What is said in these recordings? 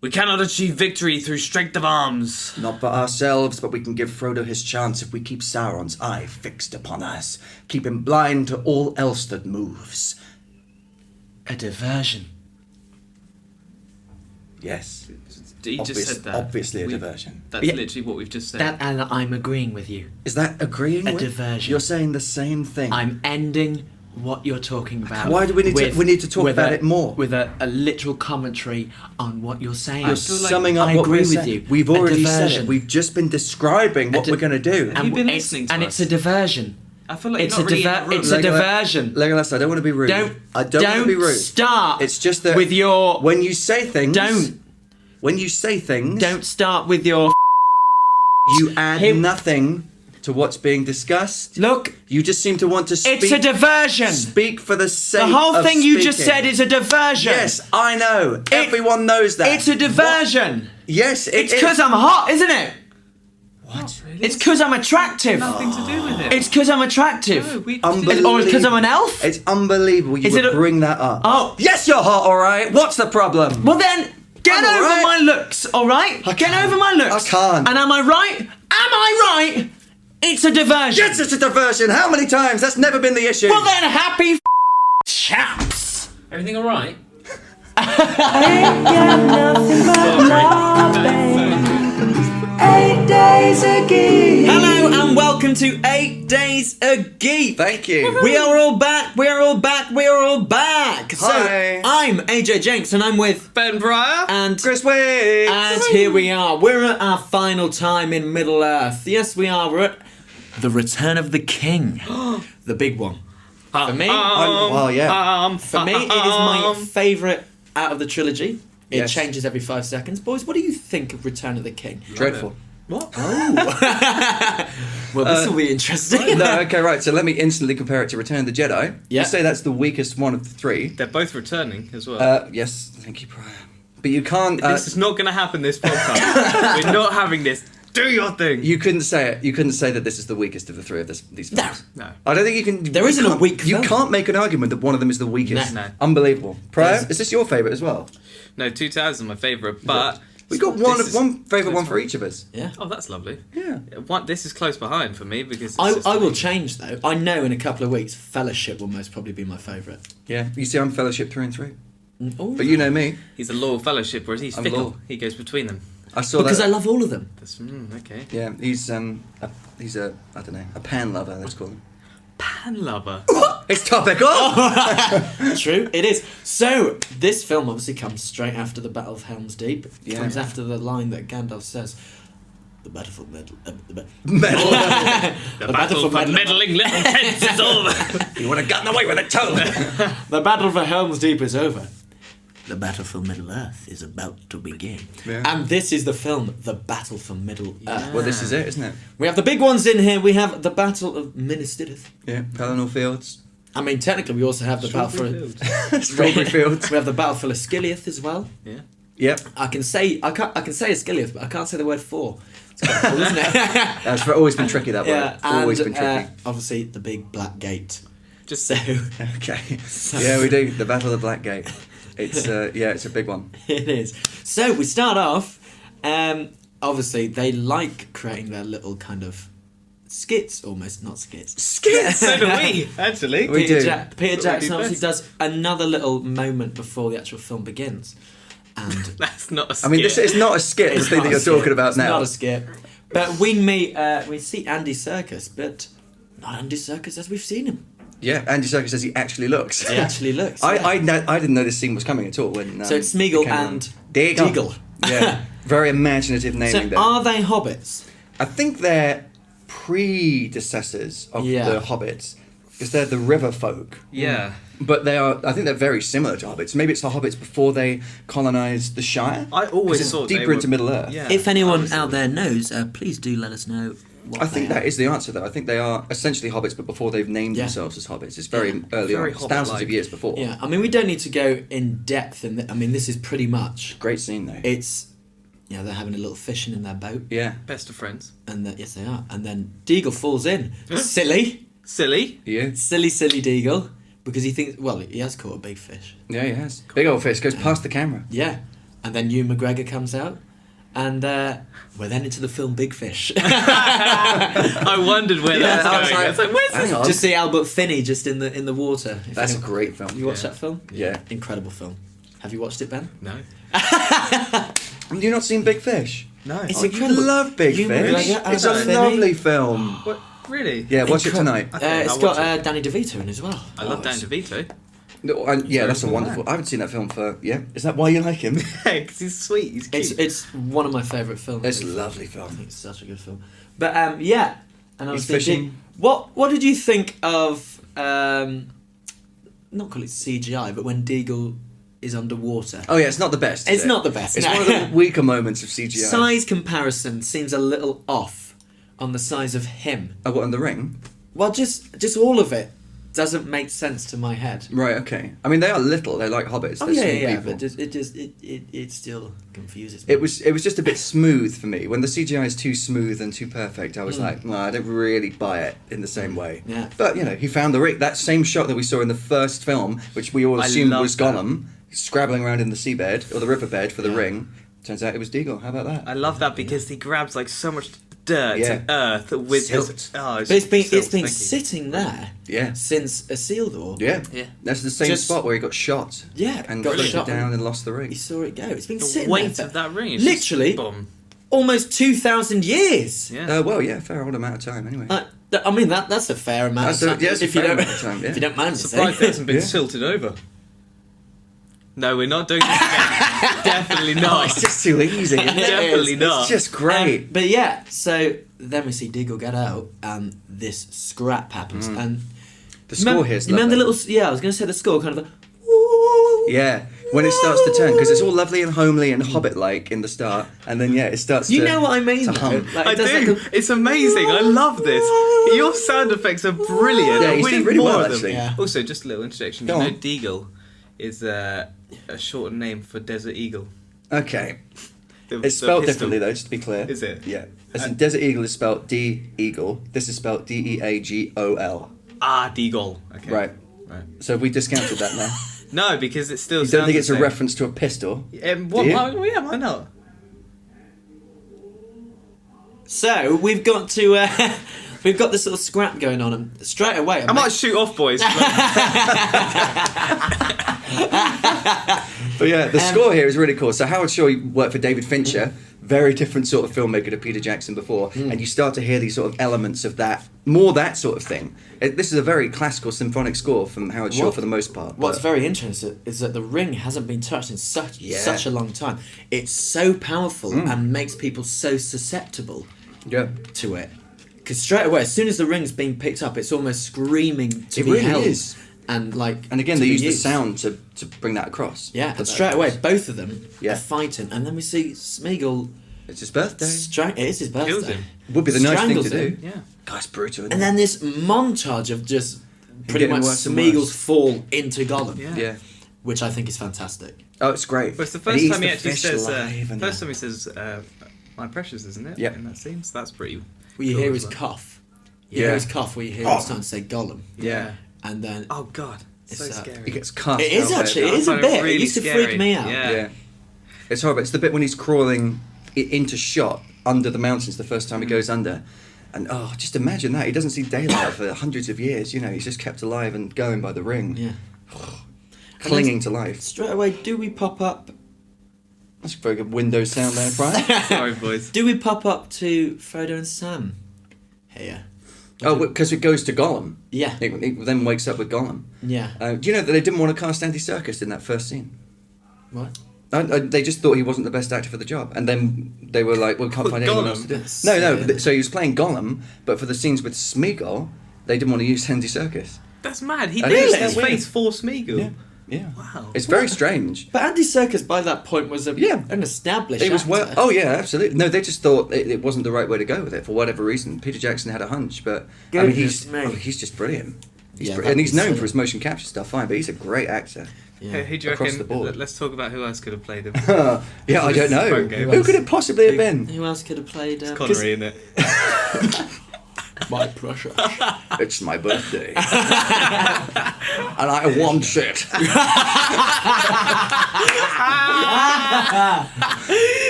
We cannot achieve victory through strength of arms. Not for ourselves, but we can give Frodo his chance if we keep Sauron's eye fixed upon us. Keep him blind to all else that moves. A diversion. Yes. He just said that. Obviously a diversion. That's literally what we've just said. And I'm agreeing with you. Is that agreeing with? A diversion. You're saying the same thing. I'm ending what you're talking about. Why do we need to? We need to talk about it more. With a literal commentary on what you're saying. You're summing up I what agree we're with saying. you. We've already said it. diversion. We've just been describing what we're going to do. Have you been listening to us? And it's a diversion. I feel like It's you're not really in the room. it's a diversion. Legolas, I don't want to be rude. I don't want to be rude. Start. It's just that with your. when you say things. When you say things. Don't start with your. You add nothing to what's being discussed. Look. You just seem to want to speak. It's a diversion. Speak for the sake of The whole thing you just speaking. said is a diversion. Yes, I know. Everyone knows that. It's a diversion. What? Yes, It's because I'm hot, isn't it? What? Really? It's because I'm attractive. Nothing to do with it. It's because I'm attractive. No, we Or it's because I'm an elf. It's unbelievable you Is would it bring that up. Oh. Yes, you're hot, alright. What's the problem? Well then, get I'm over alright. my looks, alright? Get over my looks. I can't. And am I right? Am I right? It's a diversion. Yes, it's a diversion. How many times? That's never been the issue. Well then, happy chaps. Everything alright? Ain't got nothing but love, babe. 8 days a geek. Hello and welcome to 8 Days a Geek. Thank you. We are all back, we are all back, we are all back. Hi. So, I'm AJ Jenks and I'm with Ben Breyer? and Chris Wiggs. And here we are. We're at our final time in Middle Earth. Yes, we are. We're at the Return of the King. The big one. For me, well, yeah. for me, it is my favourite out of the trilogy. It Yes. changes every 5 seconds. Boys, what do you think of Return of the King? Dreadful. What? Oh. Well, this will be interesting. No, okay, right. So let me instantly compare it to Return of the Jedi. Yeah. You say that's the weakest one of the three. They're both returning as well. Yes, thank you, Brian. But you can't. This is not going to happen this podcast. We're not having this. Do your thing. You couldn't say it. You couldn't say that this is the weakest of the three of these films. No. I don't think you can. There isn't a weak You film. can't make an argument that one of them is the weakest. No. Unbelievable. Prior, There's- is this your favourite as well? No, 2000 is my favourite, but... We got This is- one favourite one for each of us. Yeah. Oh, that's lovely. Yeah. This is close behind for me because... it's I just will like- change, though. I know in a couple of weeks, Fellowship will most probably be my favourite. Yeah. You see, I'm Fellowship through and through. Ooh. But you know me. He's a loyal fellowship, whereas he's I'm fickle. loyal. He goes between them. I saw Because that. I love all of them. That's, okay. Yeah, he's a I don't know, a pan lover. Let's call him. Pan lover. It's topical. True, it is. So, this film obviously comes straight after the Battle of Helm's Deep. It Yeah. comes after the line that Gandalf says, the battle for Metal. The battle for meddling little tents is over. You would have gotten away with it totally. The battle for Helm's Deep is over. The battle for Middle Earth is about to begin. Yeah. And this is the film, The Battle for Middle Earth. Well, this is it, isn't it? We have the big ones in here. We have the Battle of Minas Tirith. Yeah. Pelennor Fields. I mean, technically, we also have the battle for Strawberry Fields. We have the battle for Osgiliath as well. Yeah. Yep. I can say Osgiliath, but I can't say the word for. It's quite cool, isn't it? That's always been tricky, that Yeah, word. Always been tricky. Obviously, the big black gate. Just So Okay. Yeah, we do. The Battle of the Black Gate. It's it's a big one. it is. So we start off. Obviously, they like creating their little kind of skits, almost not skits. Skits. so do we, actually. We do. Peter That's what we Jackson do obviously best. does another little moment before the actual film begins, and That's not a skit. I mean, this is not a skit. The It's thing not that a you're skit. talking about It's now. not a skit. But we meet, we see Andy Serkis, but not Andy Serkis as we've seen him. Yeah, Andy Serkis says he actually looks. He actually looks. yeah. I didn't know this scene was coming at all when. So it's it Smeagol came on. and Deagle. Deagle. Yeah, very imaginative naming So there. are they hobbits? I think they're predecessors of Yeah. the hobbits because they're the river folk. Yeah. But they are. I think they're very similar to hobbits. Maybe it's the hobbits before they colonised the Shire. I always 'Cause it's thought deeper they into were- Middle Earth. Yeah. If anyone Obviously. out there knows, please do let us know. What I think they that are. is the answer, though. I think they are essentially hobbits, but before they've named Yeah. themselves as hobbits. It's very Yeah. early Very on. It's thousands Hobbit-like. of years before. Yeah, I mean, we don't need to go in depth. I mean, this is pretty much. Great scene, though. It's, they're having a little fishing in their boat, Yeah. Best of friends. and yes, they are. And then Deagle falls in, silly Silly. Yeah. Deagle, because he thinks, well, he has caught a big fish. Yeah, he has. Big old fish goes past the camera. Yeah, and then Ewan McGregor comes out, and we're then into the film Big Fish. I wondered where that's I was going. I was like, where's hang this? on. Just see Albert Finney just in the water. If That's a anyone- great film. You watched that film? Yeah. Incredible film. Have you watched it, Ben? No. Have you not seen Big Fish? No. It's Oh, you incredible. love Big You Fish. McGregor, It's a Albert Finney. lovely film. What? Really? Yeah, watch it tonight. Okay, It's I'll got watch it. Danny DeVito in as well. I love Oh, Dan it's- DeVito. No, yeah, that's a Very wonderful. good. I haven't seen that film for. Yeah, is that why you like him? Yeah, because he's sweet. He's cute. It's one of my favourite films. It's a lovely I film. think it's such a good film. But yeah, and I was He's thinking, fishing. what did you think of not call it CGI, but when Deagle is underwater? Oh yeah, it's not the best. is It's it? not the best, It's no. one of the weaker moments of CGI. Size comparison seems a little off on the size of him. Oh, what, on the ring? Well, just all of it doesn't make sense to my head. Right. Okay. I mean, they are little. They're like hobbits. Oh They're yeah, small yeah, people. but it still confuses me. It was just a bit smooth for me. When the CGI is too smooth and too perfect, I was like, no, I don't really buy it in the same way. Yeah. But he found the ring. That same shot that we saw in the first film, which we all I assumed love was that. Gollum, scrabbling around in the seabed or the riverbed for the Yeah. ring. Turns out it was Deagle. How about that? I love that because he grabs like so much dirt Yeah. and earth with Silt. his. Oh, But it's been silt, thank you. sitting there Yeah. since Isildur. Yeah. Yeah. That's the same Just- spot where he got shot. Yeah, And got floated shot down and- and lost the ring. He saw it go. It's been The sitting weight there of for that ring. Is literally Just, boom. almost 2,000 years. Yeah. Well, yeah, fair old amount of time anyway. I mean that's a fair amount That's of a- time. yeah, it's a if you fair don't, amount of time, yeah. if you don't mind me Surprised it saying. hasn't been Yeah. silted over. No, we're not doing this again. Definitely not. It's just too easy. isn't it? Definitely not. It's just great. But yeah, so then we see Deagle get out, and this scrap happens, and the score here's you remember the lovely. little? Yeah, I was going to say the score, kind of. Yeah, when it starts to turn, because it's all lovely and homely and hobbit-like in the start, and then it starts You to... know what I mean? to though? hum. Like, I it does do. like It's amazing. I love this. Your sound effects are brilliant. Yeah, and you we did need really more well, of them. actually. Yeah. Also, just a little interjection. Go you know, on. Deagle is a shortened name for Desert Eagle. Okay. The- It's the spelled pistol. differently, though, just to be clear. Is it? Yeah. As in, Desert Eagle is spelled D-Eagle. This is spelled D-E-A-G-O-L. Ah, Deagle. Okay. Right. Right. So we discounted that now. No, because it still You sounds don't think the it's a same. reference to a pistol? What? Do you? Why not? So we've got to we've got this little scrap going on, and straight away I might shoot off, boys. But yeah, the score here is really cool. So Howard Shore worked for David Fincher, very different sort of filmmaker to Peter Jackson before, and you start to hear these sort of elements of that, more that sort of thing. This is a very classical symphonic score from Howard Shore for the most part. What's but- very interesting is that the ring hasn't been touched in such Yeah. a long time. It's so powerful and makes people so susceptible yeah. to it. Because straight away, as soon as the ring's been picked up, it's almost screaming to It be really held. is. And like, And again, to they be use the used. sound to bring that across. Yeah, Put and that straight away, across. both of them Yeah. are fighting, and then we see Smeagol. It's his birthday. It is his birthday. Kills him. Would be the nice thing Strangles to do. him. Yeah. God, it's brutal. Isn't And it? then this montage of just pretty getting much worse and Smeagol's worse. fall into Gollum, Yeah. Yeah. which I think is fantastic. Oh, it's great. But it's the And first eats time he the actually fish says. alive and First that. time he says, "My precious," isn't it? Yep. In that scene, so that's pretty. Where you cool hear as his well. cough. You Yeah. hear his cough where you hear him starting to say Gollum. Yeah. And then Oh God, so It's, scary. He gets cast it is out actually, there. it is a I find it bit. really It used to scary. freak me out. Yeah. Yeah. It's horrible. It's the bit when he's crawling into shot under the mountains the first time he goes under. And just imagine that. He doesn't see daylight for hundreds of years. He's just kept alive and going by the ring. Yeah. Clinging to life. Straight away, do we pop up? That's a very good Windows sound there, Brian. Sorry, boys. Do we pop up to Frodo and Sam here? Oh, because it goes to Gollum. Yeah. It then wakes up with Gollum. Yeah. Do you know that they didn't want to cast Andy Serkis in that first scene? What? They just thought he wasn't the best actor for the job, and then they were like, "Well, we can't find anyone Gollum? else to do it." That's No, no. silly. So he was playing Gollum, but for the scenes with Smeagol, they didn't want to use Andy Serkis. That's mad. He That did is, his that's face for Smeagol. Yeah. Wow. It's very strange. But Andy Serkis by that point was an established It was actor. well. Oh yeah, absolutely. No, they just thought it wasn't the right way to go with it for whatever reason. Peter Jackson had a hunch, but I mean, Goodness me. he's just brilliant. Yeah, And he's known that'd be for his motion capture stuff, fine, but he's a great actor. Yeah. Who do you Across reckon? the board. Let's talk about who else could have played him. Yeah, I don't know. Phone game. Who could it possibly have been? Who else could have played? Connery in it. My pressure. It's my birthday. And I want it.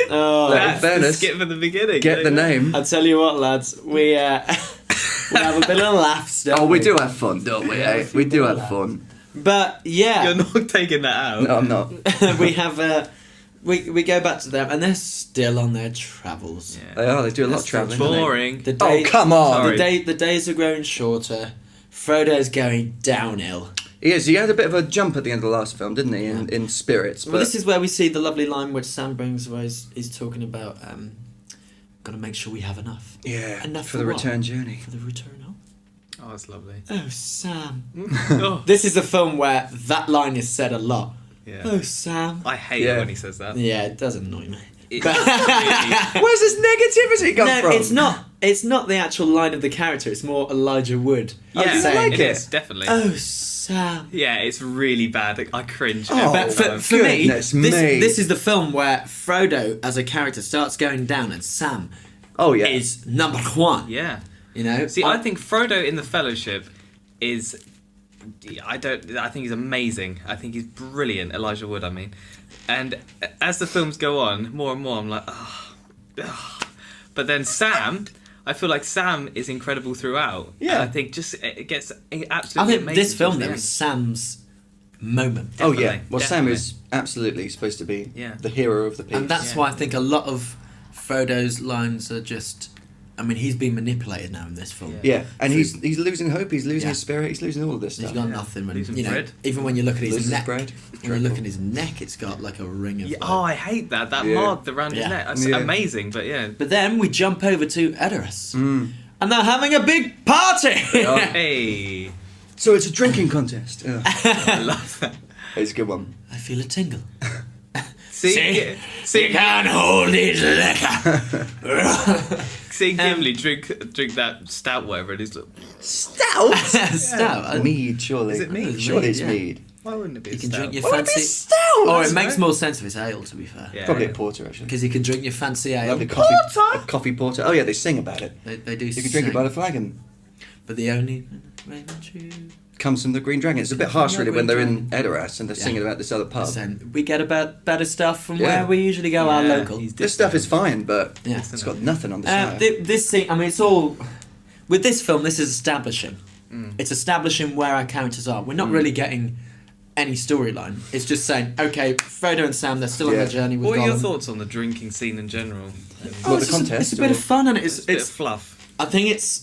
But in That's the fairness, skip at the beginning. get the name. I'll tell you what, lads. We have a bit of laughs. Don't Oh, we do have fun, don't we? Eh? We do have fun. But yeah, You're not taking that out. No, I'm not. we have. We go back to them, and they're still on their travels. Yeah. They are. They do a lot of That's travelling. don't they? Boring. The Oh, day- come on. Sorry. The days are growing shorter. Frodo's going downhill. He is. He had a bit of a jump at the end of the last film, didn't he? In spirits. But Well, this is where we see the lovely line which Sam brings, where he's talking about, got to make sure we have enough. yeah, Enough for the what? return journey. For the return home. Oh, that's lovely. Oh, Sam. Oh, This is a film where that line is said a lot. yeah. Oh, Sam. I hate Yeah. it when he says that. Yeah, it does annoy me. It But- really- Where's this negativity come No, from? it's not. It's not the actual line of the character. It's more Elijah Wood. yeah, saying, like it it? is, definitely. Oh, Sam. Yeah, it's really bad. I cringe. Oh, every But for, time. for me, Goodness me. this is the film where Frodo, as a character, starts going down, and Sam Oh yeah. is number one. Yeah. You know. See, I think Frodo in the Fellowship is. I think he's amazing. I think he's brilliant. Elijah Wood, I mean. And as the films go on, more and more, I'm like, But then Sam, I feel like Sam is incredible throughout. Yeah. And I think just it gets I absolutely think amazing. this film towards the though end. is Sam's moment, Oh yeah. Definitely, Well, Sam definitely. is absolutely supposed to be Yeah. the hero of the piece. and that's Yeah. why I think a lot of Frodo's lines are just. I mean, he's been manipulated now in this film. Yeah. Yeah, and he's losing hope. He's losing Yeah. his spirit. He's losing all of this He's stuff. got Yeah. nothing. When, Losing you know, bread. even when you look at his Loses neck, bread. when you look at his neck, it's got like a ring of. Yeah, like- oh, I hate that. That Yeah. mark around his Yeah. neck. That's Yeah. amazing, but yeah. But then we jump over to Edoras, Mm. and they're having a big party. Hey. So it's a drinking contest. Yeah. I love that. It's a good one. I feel a tingle. See, He can't hold his liquor. seeing Gimli drink that stout, whatever it is. Look, Stout. Stout. Mead, surely. Is it mead? Surely it's Yeah. mead. why wouldn't it be? You a can stout? drink your Why would it be fancy. stout? Or That's it makes right. more sense if it's ale, to be fair. Yeah, Probably yeah. a porter actually. Because you can drink your fancy ale. Lovely coffee. A coffee porter. Oh yeah, they sing about it. They do. You can drink it by the flagon. But the only rain true. Comes from the Green Dragon. It's a bit harsh, No, really, when Green they're in Edoras and they're Yeah. singing about this other pub. Saying, we get about better stuff from Yeah. where we usually go, our Yeah, local. he's This stuff is fine, but Yeah. it's got nothing on the side. This scene, I mean, it's all. With this film, this is establishing. Mm. It's establishing where our characters are. We're not really getting any storyline. It's just saying, okay, Frodo and Sam, they're still on Yeah. their journey with What are your Gollum. thoughts on the drinking scene in general? Well, the it's just- contest, It's a bit or- of fun, and It's a bit of fluff. I think it's.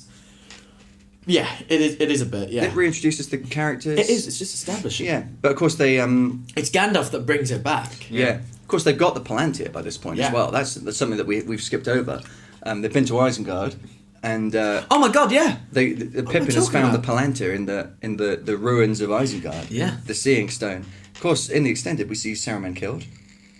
Yeah, it is. It is a bit. Yeah, It reintroduces the characters. it is. It's just establishing. Yeah, but of course they It's Gandalf that brings it back. yeah. Of course they've got the Palantir by this point Yeah. as well. That's something that we've skipped over. They've been to Isengard, and Oh my God! Yeah. the What Pippin are we has talking found about? the Palantir in the ruins of Isengard. Yeah. The Seeing Stone. Of course, in the extended we see Saruman killed,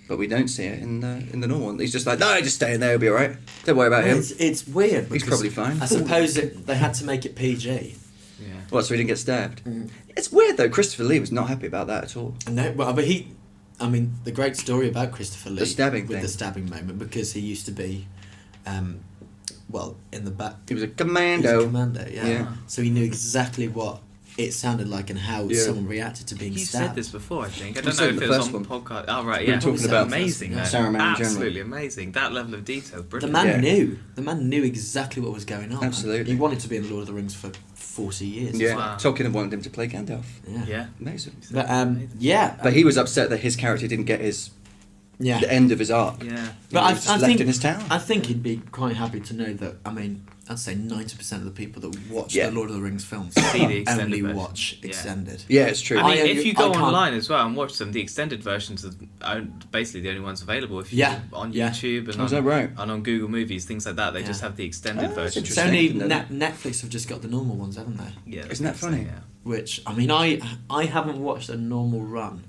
but we don't see it in the normal one. He's just like, no, just stay in there, he'll be all right. Don't worry about him. It's weird. He's because probably fine. I suppose they had to make it PG. Yeah. What? So he didn't get stabbed. Mm. It's weird though. Christopher Lee was not happy about that at all. No, well, but I mean, the great story about Christopher Lee, The stabbing with thing. the stabbing moment, because he used to be, well, in the back. He was a He was commando. a commando, yeah. Yeah. So he knew exactly what it sounded like and how Yeah. someone reacted to being He stabbed. said this before, I think. I We don't said know it if in it the was first on the one. podcast. Oh, right, We were yeah. talking about amazing, man. Saruman in general. Absolutely amazing. That level of detail, The brilliant. man Yeah. knew. The man knew exactly what was going on. Absolutely. He wanted to be in Lord of the Rings for 40 years. Yeah. Wow. Tolkien wanted him to play Gandalf. Yeah. Yeah. Amazing. But yeah. But he was upset that his character didn't get yeah. the end of his arc. Yeah. But He I, was I left think in his town. I think he'd be quite happy to know that. I mean, I'd say 90% of the people that watch Yeah. the Lord of the Rings films See the extended only version. watch Yeah. extended. Yeah, it's true. I mean, I if you go can't- online as well and watch them, the extended versions are basically the only ones available. If you Yeah. on Yeah. YouTube and Oh, is that right? and on Google Movies, things like that, they Yeah. just have the extended Oh, that's version. It's interesting. only Didn't know that. Netflix have just got the normal ones, haven't they? Yeah, Isn't that funny? Yeah. Which I mean, I haven't watched a normal run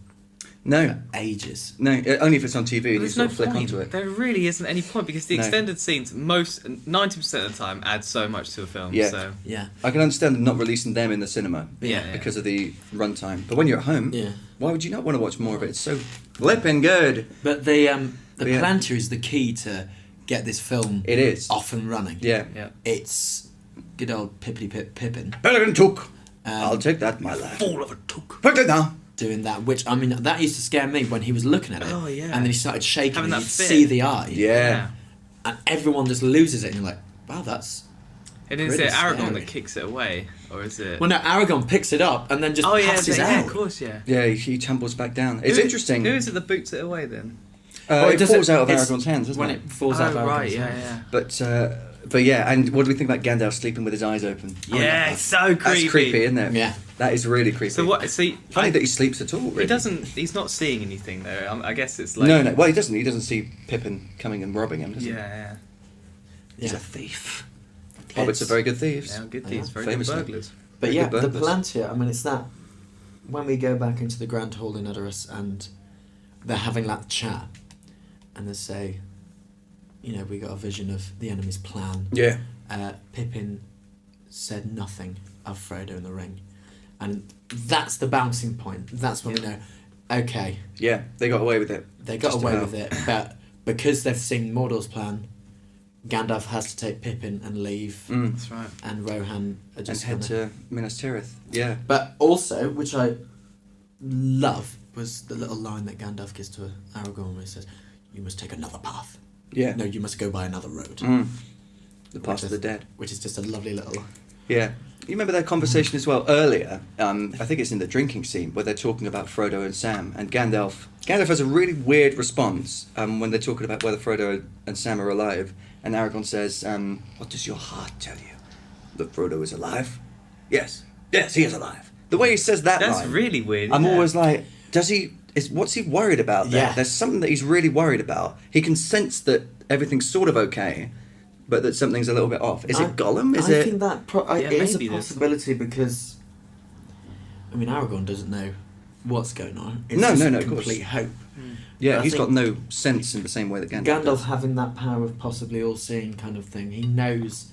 No, for ages. no, only if it's on TV and you There's sort no of flick point. onto it. There really isn't any point because the No. extended scenes, 90% of the time, add so much to a film. Yeah. So Yeah. I can understand them not releasing them in the cinema yeah, because of the runtime. But when you're at home, Yeah. why would you not want to watch more of it? It's so flipping good. But the Yeah. Palantir is the key to get this film It is. off and running. Yeah. yeah. It's good old Pippin. Peregrine Took. I'll take that, my lad. Fool of a took. Put it down. Doing that, which I mean, that used to scare me when he was looking at it. Oh, yeah. And then he started shaking, Having and that you'd fit. see the eye. Yeah. And everyone just loses it, and you're like, wow, that's. And is Really it Aragorn scary. that kicks it away, or is it? Well, no, Aragorn picks it up and then just passes yeah, out. of course, yeah. Yeah, he tumbles back down. It's Who- interesting. Who is it that boots it away then? It does falls out of it's Aragorn's hands, doesn't when it? it falls out of Aragorn's right, hands. yeah. But yeah, and what do we think about Gandalf sleeping with his eyes open? Yeah, it's so creepy. That's creepy, isn't it? Yeah. That is really creepy. So what? See, Funny that he sleeps at all. Really. he doesn't. He's not seeing anything though. I guess it's like. No. Well, he doesn't. He doesn't see Pippin coming and robbing him, does Yeah, he? yeah. He's Yeah. a thief. It's- Hobbits are very good thieves. Yeah, good thieves, very famously. good burglars. But Very yeah, good the burglars. Palantir, I mean, it's that when we go back into the Grand Hall in Edoras and they're having that chat and they say, you know, we got a vision of the enemy's plan. Yeah. Pippin said nothing of Frodo in the ring. And that's the bouncing point. That's when we know, okay, Yeah, they got away with it. they got Just away about. with it, but because they've seen Mordor's plan, Gandalf has to take Pippin and leave, That's right. and Rohan are And just head kinda- to Minas Tirith. Yeah. But also, which I love, was the little line that Gandalf gives to Aragorn where he says, "You must take another path. Yeah. No, you must go by another road." Mm. The path Which of is- the dead. Which is just a lovely little... Yeah. You remember that conversation as well earlier? I think it's in the drinking scene where they're talking about Frodo and Sam, and Gandalf has a really weird response when they're talking about whether Frodo and Sam are alive, and Aragorn says, "What does your heart tell you? That Frodo is alive? Yes, he is alive." The way he says that That's line, really weird. I'm isn't it? always like, what's he worried about there? Yeah. There's something that he's really worried about. He can sense that everything's sort of okay, but that something's a little bit off. Is it Gollum? Is I it? think that Yeah, it is a maybe there's possibility because, I mean, Aragorn doesn't know what's going on. It's No, just no, a of course. complete hope. Yeah, I he's think got no sense in the same way that Gandalf Gandalf having that power of possibly all-seeing kind of thing, he knows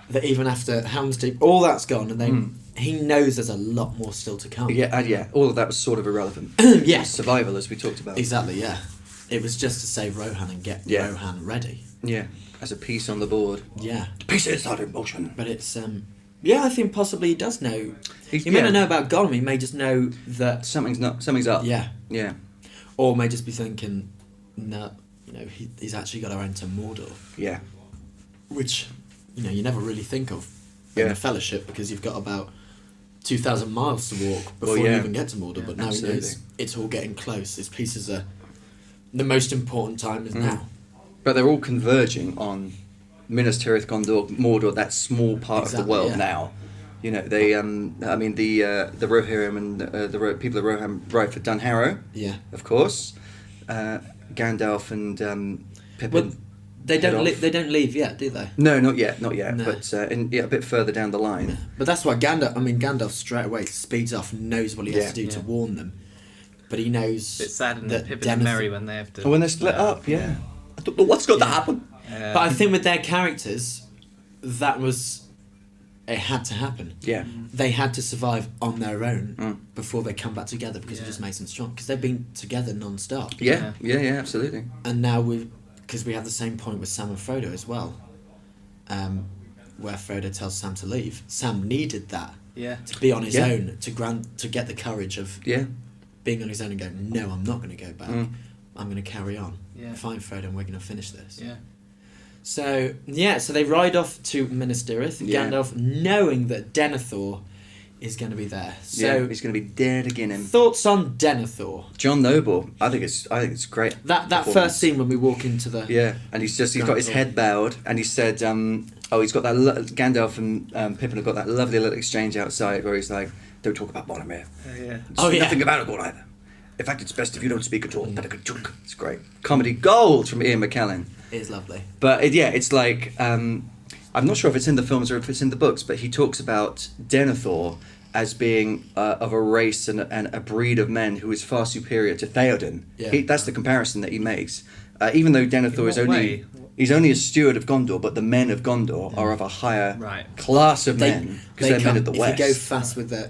that even after Helm's Deep, all that's gone, and then he knows there's a lot more still to come. Yeah, all of that was sort of irrelevant. Yeah. Survival, as we talked about. Exactly, yeah. It was just to save Rohan and get Yeah. Rohan ready. Yeah, as a piece on the board. Yeah. Pieces are in motion. But it's, yeah, I think possibly he does know. He's- He may yeah. not know about Gollum, he may just know that, Something's up. yeah. Yeah. Or may just be thinking, no, you know, he's actually got to enter Mordor. Yeah. Which, you know, you never really think of in Yeah. a fellowship because you've got about 2,000 miles to walk before yeah. you even get to Mordor. But now he absolutely. knows it's all getting close. His pieces are... The most important time is now. But they're all converging on Minas Tirith, Gondor, Mordor, that small part of the Exactly, world yeah. now. You know, they, I mean, the Rohirrim and people of Rohan ride for Dunharrow, Yeah. of course. Gandalf and Pippin. Well, they head don't off. they don't leave yet, do they? No, not yet. No. But a bit further down the line. But that's why Gandalf straight away speeds off and knows what he has Yeah. to do to Yeah. warn them. But he knows... It's sad and that Pippin and Denethor- Merry when they have to. Oh, when they're split up, yeah. I don't know what's going to happen. But I think with their characters, that was... It had to happen. Yeah. They had to survive on their own Mm. before they come back together because it Yeah. just makes them strong. Because they've been together non-stop. Yeah, absolutely. And now because we have the same point with Sam and Frodo as well, where Frodo tells Sam to leave. Sam needed that Yeah. to be on his Yeah. own, to get the courage of Yeah. being on his own and go, no, I'm not going to go back. Mm. I'm going to carry on. Yeah. Find Frodo and we're going to finish this. Yeah. So, so they ride off to Minas Tirith, Yeah. Gandalf knowing that Denethor is going to be there. So, Yeah, he's going to be dead again. Him. thoughts on Denethor? John Noble, I think it's great. That performance. first scene when we walk into the... Yeah, and he's got his head bowed, and he said, he's got that Gandalf and Pippin have got that lovely little exchange outside where he's like, "Don't talk about Boromir. Yeah. Oh, yeah. Nothing about Aragorn either. In fact, it's best if you don't speak at all." It's great. Comedy gold from Ian McKellen. It is lovely. But it's like I'm not sure if it's in the films or if it's in the books, but he talks about Denethor as being of a race and a breed of men who is far superior to Theoden. Yeah. That's the comparison that he makes. Even though Denethor In is what only way? he's only a steward of Gondor, but the men of Gondor are of a higher Right. class of men because they're men of the West.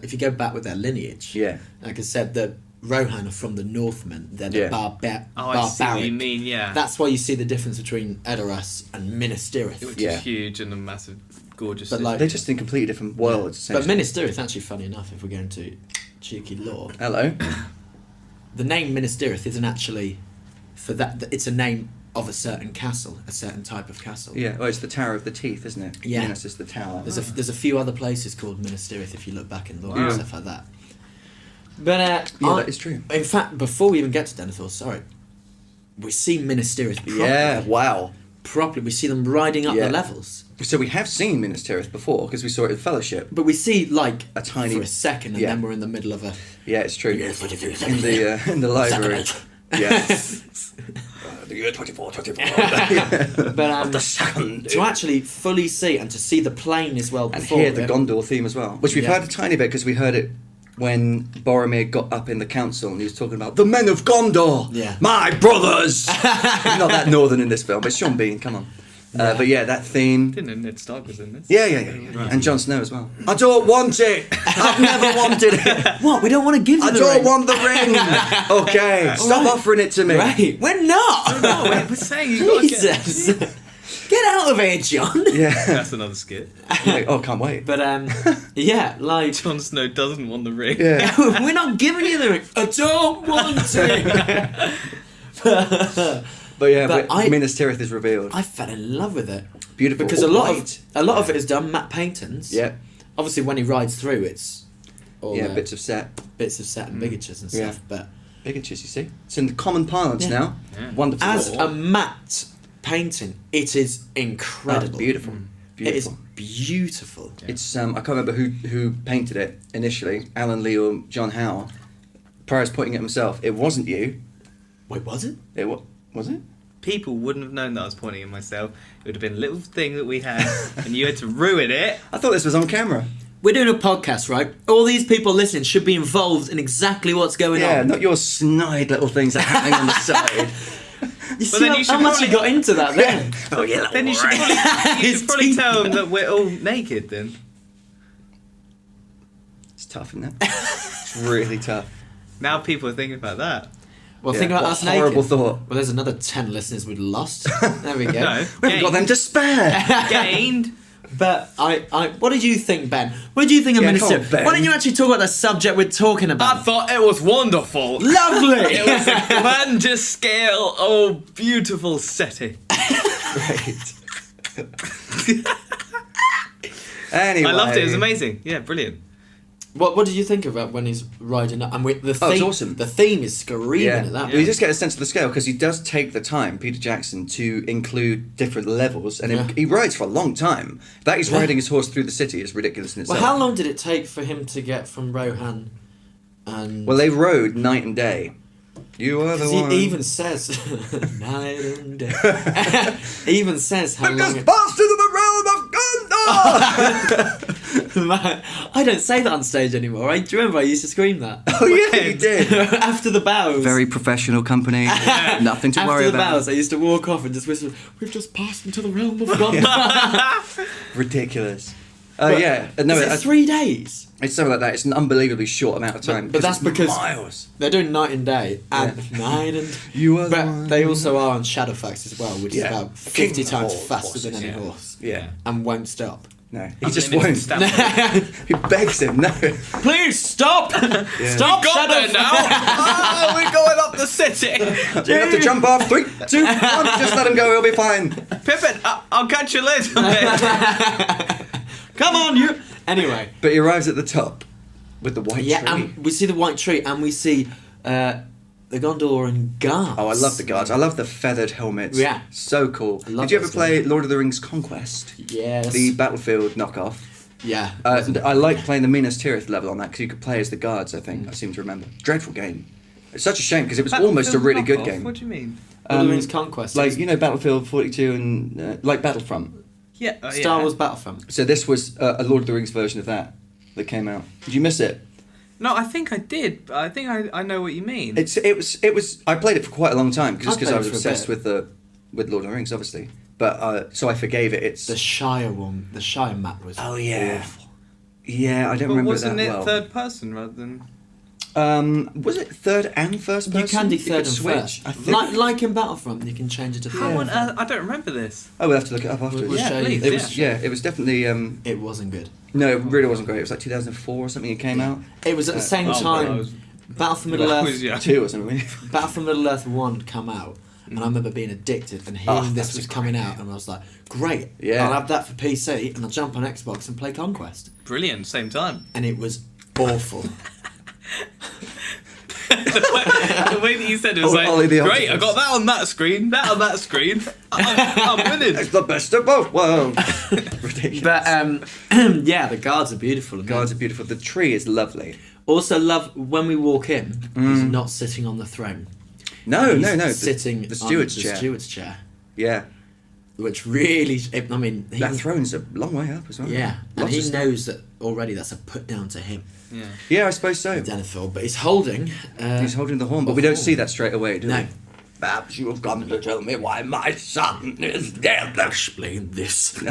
If you go back with their lineage, Yeah. like I said, the Rohan are from the Northmen. They're the Yeah. barbaric. Oh, I see what you mean. Yeah. That's why you see the difference between Edoras and Minas Tirith. Which Yeah. is huge and a massive. gorgeous. But, like- They're just in completely different worlds. But essentially. Minas Tirith, actually funny enough, if we're going to cheeky lore, Hello. the name Minas Tirith isn't actually for that. It's a name of a certain castle, a certain type of castle. Yeah, well, it's the Tower of the Teeth, isn't it? Yeah. Minas is the tower. There's a few other places called Minas Tirith if you look back in lore Wow. and stuff like that. But Yeah, that is true. In fact, before we even get to Denethor, sorry, we see Minas Tirith properly. Yeah, wow. Properly, we see them riding up Yeah. the levels. So we have seen Minas Tirith before because we saw it in Fellowship. But we see like A tiny- for a second, and yeah. then we're in the middle of a. Yeah, it's true. Yes, In the library. Yeah. The year 2424. But the second. to actually fully see and to see the plane as well And before hear the it- Gondor theme as well, which we've Yeah. heard a tiny bit because we heard it when Boromir got up in the council and he was talking about the men of Gondor, Yeah. my brothers. He's not that northern in this film, but Sean Bean, come on. Yeah. But yeah, that theme. Didn't know Ned Stark was in this. Yeah. And Jon Snow as well. I don't want it. I've never wanted it. What? We don't want to give you I the don't ring. want the ring. Okay, stop right. offering it to me. Right, we're not. No, we're saying you got to get. Jesus, get out of here, John. Yeah. That's another skit. Like, oh, can't wait. But yeah, like Jon Snow doesn't want the ring. Yeah. we're not giving you the ring. I don't want it. But yeah, But but Minas Tirith is revealed. I fell in love with it Beautiful. because all a lot white. of it is done matte paintings. Yeah. Obviously, when he rides through, it's all Yeah, bits of set. bits of set and bigatures and Yeah. stuff. But Bigatures, you see. It's in the common parlance Yeah. now. Yeah. Wonderful. as a matte painting, it is incredible. Oh, beautiful. It is Beautiful. beautiful. It's I can't remember who painted it initially, Alan Lee or John Howe. Prior to putting it himself, it wasn't you. Wait, was it? It was it? People wouldn't have known that I was pointing at myself. It would have been a little thing that we had, and you had to ruin it. I thought this was on camera. We're doing a podcast, right? All these people listening should be involved in exactly what's going Yeah, on. not your snide little things that are happening on the side. You see then how, you should how much probably- you got into that then? Oh yeah. Then you should probably, His probably teeth. tell them that we're all naked. Then It's tough, isn't it? It's really tough. now people are thinking about that. Well, Yeah, think about what us a horrible naked. thought. Well, there's another 10 listeners we'd lost. There we go. No, We haven't got them to spare. gained. But what did you think, Ben? What did you think of Yeah, Minister? come on, Ben. Why don't you actually talk about the subject we're talking I about? thought it was wonderful. Lovely. It was a grand scale, oh, beautiful setting. Great. Anyway. I loved it. It was amazing. Yeah, brilliant. What did you think about when he's riding up? And the theme, Oh, it's awesome. The theme is screaming Yeah, at that. you just get a sense of the scale because he does take the time, Peter Jackson, to include different levels, and Yeah. he rides for a long time. That he's Yeah. riding his horse through the city is ridiculous in Well, itself. how long did it take for him to get from Rohan? And Well, they rode night and day. You are the 'cause one. he even says night and day. He even says how Take long. us past into the realm of Gandalf. Man, I don't say that on stage anymore. Do you remember I used to scream that? Oh yeah, you did. After the bows. Very professional company. Nothing to After worry the about. bows, I used to walk off and just whisper, "We've just passed into the realm of God." Ridiculous. But Yeah, no, is it 3 days? it's something like that. It's an unbelievably short amount of time. But that's it's because miles. they're doing night and day and night and. You are the But one. they also are on Shadowfax as well, which is Yeah. about 50 King times of faster than horses, any yeah. horse, Yeah. and won't stop. No, he just Unlimited won't. stamina. He begs him. No. Please stop! Stop! Got there now. Oh, we're going up the city. You have to jump off. 3, 2, 1. Just let him go. He'll be fine. Pippin, I'll catch you later. mate. Come on, you. Anyway, But he arrives at the top with the white yeah, tree. and we see the white tree, and we see the Gondorian guards. Oh, I love the guards. I love the feathered helmets. Yeah. So cool. I love Did you ever those play Lord of the Rings Conquest? Yes. The Battlefield knockoff. Yeah. I like playing the Minas Tirith level on that because you could play as the guards, I think. I seem to remember. Dreadful game. It's such a shame because it was almost a really good game. What do you mean? Lord of the Rings Conquest. Like, you know, Battlefield 42 and like Battlefront. Yeah, Star Wars Battlefront. So this was a Lord of the Rings version of that came out. Did you miss it? No, I think I did. But I think I know what you mean. It was. I played it for quite a long time just I because played I was it for a obsessed bit. with Lord of the Rings, obviously. But so I forgave it. It's The Shire one. The Shire map was. Oh, yeah. awful. yeah. I don't But remember wasn't that it well. third person rather than? Was it third and first person? You can do could third and switch. first. I think. Like in Battlefront, you can change it to How third. on earth? I don't remember this. Oh, we'll have to look it up afterwards. We'll Yeah, show please. you. It was it was definitely It wasn't good. no, it really wasn't great. It was like 2004 or something. It came out It was at the same Oh, well, time. I was- Battle for Middle I Earth. was young. 2 or something. Battle for Middle Earth 1 come out, and I remember being addicted and hearing this that's was a coming great out, and I was like, great, Yeah. I'll have that for PC, and I'll jump on Xbox and play Conquest. Brilliant. Same time. And it was awful. The way that you said it was like, Ollie the great, I Octopus. got that on that screen, that on that screen. I'm winning. It's the best of both worlds. Ridiculous. But, yeah, the guards are beautiful. And Guards are beautiful. The tree is lovely. also love, when we walk in, he's not sitting on the throne. No, He's no, no. sitting the steward's on chair. the steward's chair. Yeah, Which really, I mean... that throne's a long way up as well. Yeah, and Lots he of stuff. knows that already that's a put down to him, Yeah. Yeah, I suppose so. Denethor, but he's holding... He's holding the horn, but a we don't horn. see that straight away, do No. we? Perhaps you have come to tell me why my son is dead. Explain this.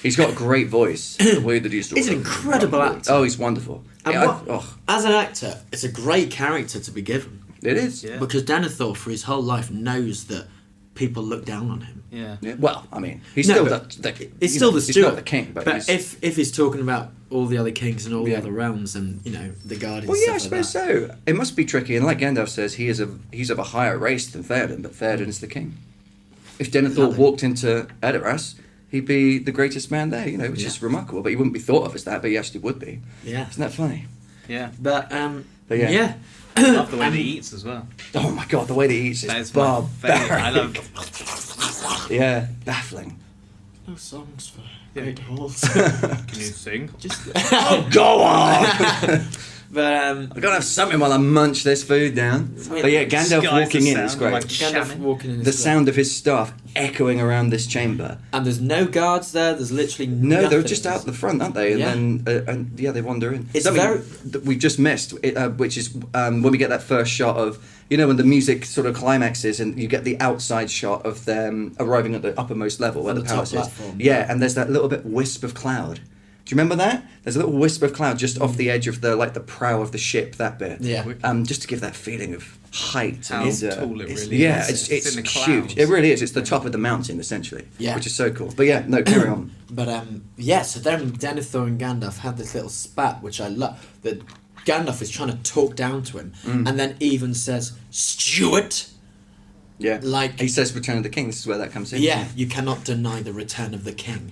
He's got a great voice. The way that he's He's an incredible actor. Oh, he's wonderful. And Yeah, as an actor, it's a great character to be given. it is. Yeah. Because Denethor, for his whole life, knows that people look down on him. Yeah. Yeah, well, I mean, he's No, still but the He's you still know, the he's steward. not the king, but, he's, if he's talking about all the other kings and all the Yeah. other realms and, you know, the guardians well, yeah, I stuff like suppose that. so. It must be tricky, and like Gandalf says, he's of a higher race than Theoden, but Theoden is the king. If Denethor Exactly. walked into Edoras, he'd be the greatest man there, you know, which Yeah. is remarkable. But he wouldn't be thought of as that, but he actually would be. Yeah. Isn't that funny? Yeah. But yeah. yeah. I love the way that he eats as well. Oh my god, the way that he eats That is is my favourite. barbaric. I love. Yeah, baffling. No songs for Yeah. great halls. Can you sing? Just, Go on! but I've got to have something while I munch this food down. But yeah, Gandalf Disguise walking the in is sound great. like Gandalf shaman. walking in his The clothes. sound of his staff echoing around this chamber. And there's no guards there. There's literally No, nothing. they're just out the front, aren't they? And then, yeah, they wander in. It's Something that we've just missed, which is when we get that first shot of, you know, when the music sort of climaxes and you get the outside shot of them arriving at the uppermost level where On the the top palace is. platform. Yeah, and there's that little bit wisp of cloud. Do you remember that? There's a little wisp of cloud just off the edge of the prow of the ship, that bit. Yeah. Just to give that feeling of height. How and, tall it it's- really yeah, is. it's in the huge. clouds. It really is. It's the top of the mountain, essentially. Yeah. Which is so cool. But yeah, no, carry on. But yeah, so then Denethor and Gandalf have this little spat, which I love. That Gandalf is trying to talk down to him, and then even says, "Stuart." Yeah. Like- he says, "Return of the King." This is where that comes in. Yeah, you cannot deny the return of the king.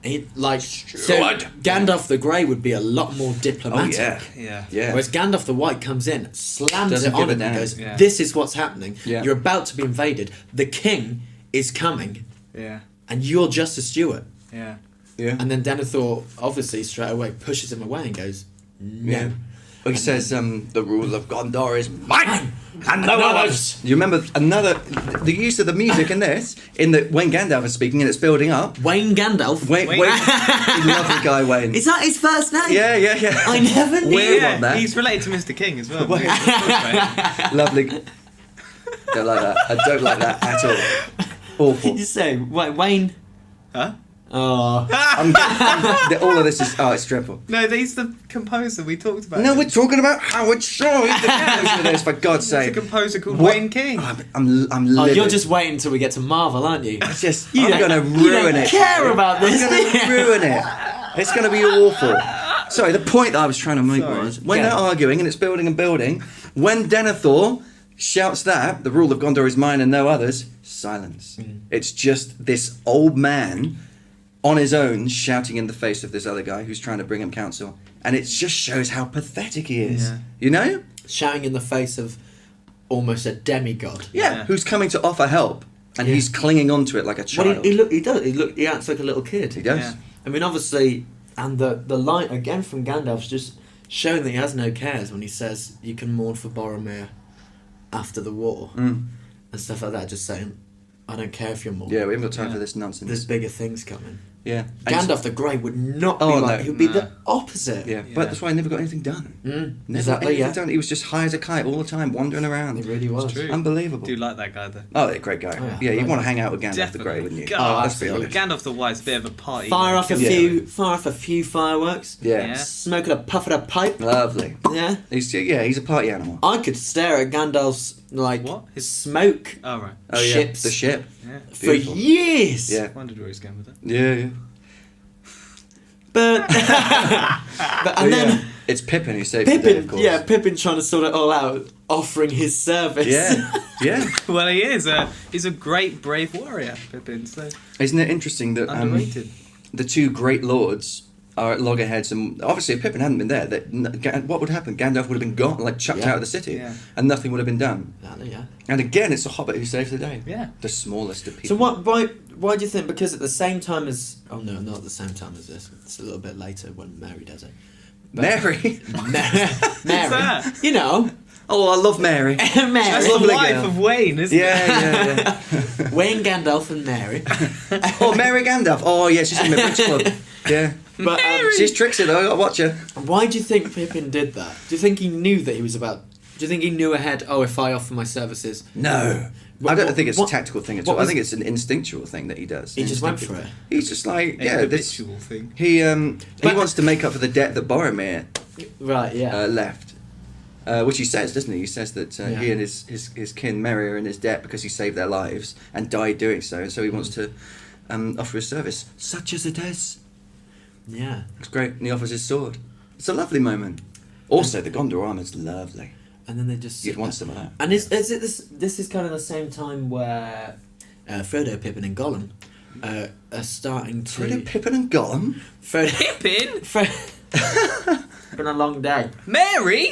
He, so Stuart. Gandalf the Grey would be a lot more Oh diplomatic. yeah. Yeah. Yeah. Whereas Gandalf the White comes in, slams Doesn't it give on a him, damn. and goes, Yeah. "This is what's happening. Yeah. You're about to be invaded. The king is coming, Yeah. and you're just a steward." Yeah. Yeah. And then Denethor obviously straight away pushes him away and goes, "No." Yeah. Well, he says, "The rule of Gondor is mine, and no others." You remember the use of the music in this, when Gandalf is speaking and it's building up. Wayne Gandalf. Wayne, lovely guy Wayne. Is that his first name? Yeah, yeah, yeah. I never knew. Weird Yeah, one, that. he's related to Mr. King as well. Wait. Lovely. Don't like that. I don't like that at all. Awful. Did you say Wayne? Huh? Oh. All of this is it's dreadful. No, he's the composer we talked about. No, we're talking about Howard Shaw. He's the composer of this, for God's There's a sake. composer called What? Wayne King. I'm Oh, livid. you're just waiting until we get to Marvel, aren't you? It's just, You I'm don't- going to you ruin don't it. care about this, I'm do going you? to ruin it. It's going to be awful. Sorry, the point that I was trying to make Sorry. was, when Yeah. they're arguing and it's building and building, when Denethor shouts that, the rule of Gondor is mine and no others, silence. It's just this old man on his own shouting in the face of this other guy who's trying to bring him counsel. And it just shows how pathetic he is. Yeah. You know? Shouting in the face of almost a demigod. Yeah. Who's coming to offer help. And he's clinging onto it like a child. Well, he acts like a little kid. He does. Yeah. I mean, obviously, and the line again from Gandalf's just showing that he has no cares when he says, "You can mourn for Boromir after the war," and stuff like that. Just saying, "I don't care if you're mourning. Yeah, we haven't got time Yeah. for this nonsense. There's bigger things coming." Yeah. Gandalf the Grey would not be Oh, like. no, He would be no. the opposite. Yeah, Yeah. but that's why he never got anything done. Never exactly. got anything Yeah. done. He was just high as a kite all the time, wandering around. It really was. true. Unbelievable. Do you like that guy though? Oh, yeah, great guy. Oh, yeah. yeah, you'd Right. want to hang out with Gandalf the Grey, Definitely. wouldn't you? God, Let's be absolutely. honest. Gandalf the White's a bit of a party. Fire off a Yeah. few fireworks. Yeah. Yeah. Smoking a puff at a pipe. Lovely. Yeah. He's a party animal. I could stare at Gandalf's like What? His- smoke Oh right. Oh, yeah. ships The ship. Yeah. for Beautiful. years. Yeah. Wondered where he's going with that. Yeah. But and then yeah. It's Pippin who saved the day, of Pippin, course. Pippin trying to sort it all out, offering his service. Yeah. Yeah. Well, he is. He's a great, brave warrior, Pippin. So Isn't it interesting that underrated. the two great lords are at loggerheads, and obviously if Pippin hadn't been there, what would happen? Gandalf would have been gone, like chucked Yeah. out of the city, Yeah. and nothing would have been done. Yeah. And again, it's the Hobbit who saves the day. Yeah. The smallest of people. So why do you think? Because at the same time as not at the same time as this. It's a little bit later when Mary does it. Mary. Mary, that? you know, Oh, I love Mary. That's Mary, the lovely wife girl. of Wayne, isn't it? Yeah. Wayne Gandalf and Mary. Oh, Mary Gandalf. Oh, yeah, she's in the Bridge Club. Yeah. But She's tricksy though. I gotta watch her. why do you think Pippin did that? Do you think he knew that he was about? Do you think he knew ahead? Oh, if I offer my services, No. What- I don't what- think it's what- a tactical thing at what all. I was- think it's an instinctual thing that he does. he just went for Instinctive. it. He's just like, A yeah, this. habitual thing. He But- wants to make up for the debt that Boromir Right? Yeah. left. Which he says, doesn't he? He says that Yeah. he and his kin Merry are in his debt because he saved their lives and died doing so, and so he wants to offer his service, such as it is. yeah. It's great, and he offers his sword. It's a lovely moment. Also, the Gondor armor's lovely. And then they just. You'd sit want there. some of that. And is it this? This is kind of the same time where Frodo, Pippin, and Gollum are starting to. Frodo, Pippin, and Gollum. Frodo. Pippin? It's been a long day. Mary?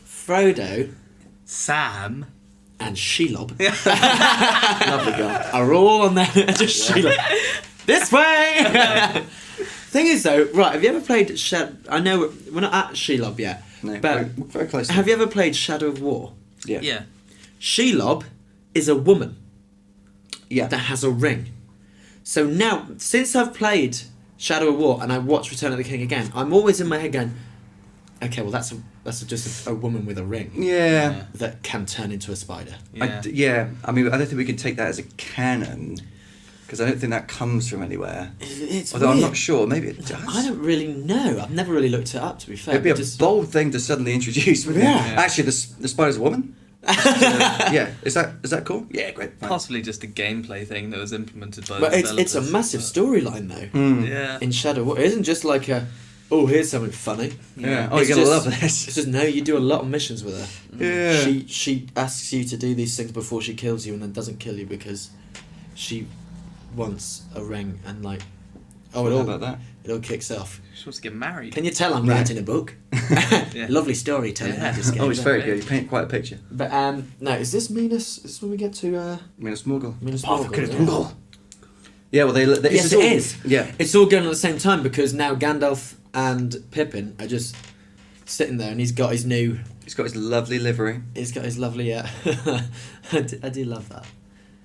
Frodo Sam? and Shelob Lovely guy. are all on there. Just Shelob. This way. Thing is, though, right? Have you ever played I know we're not at Shelob yet, No, but very close. have you ever played Shadow of War? Yeah. Yeah. Shelob is a woman Yeah. that has a ring. So now, since I've played Shadow of War and I watched Return of the King again, I'm always in my head going, okay, well that's just a woman with a ring Yeah. that can turn into a spider. Yeah. I mean, I don't think we can take that as a canon because I don't think that comes from anywhere. It's Although I'm weird. not sure, maybe it does. I don't really know. I've never really looked it up, to be fair. It'd be a but just- bold thing to suddenly introduce. Wouldn't it? Yeah. Actually, the spider's a woman. Yeah. Is that cool? Yeah, great. Fine. Possibly just a gameplay thing that was implemented by But the it's a developers, massive but- storyline, though, Mm. Yeah. in Shadow of War. It isn't just like here's something funny. Yeah. Oh, It's you're gonna just- love this. It's just, no, you do a lot of missions with her. Yeah. She asks you to do these things before she kills you, and then doesn't kill you because she wants a ring, and like, How about that? it all kicks off. She wants to get married. Can you tell I'm Yeah. writing a book? Yeah. Lovely storytelling. Yeah. I just gave Oh, it's there. very good. You paint quite a picture. But no, is this Minas? Is this when we get to Minas Morgul. Minas Path of Morgul, Morgul. Yeah, well, they Yes, it is. Yeah. It's all going on at the same time because now Gandalf and Pippin are just sitting there, and he's got his lovely livery. he's got his lovely. I do love that.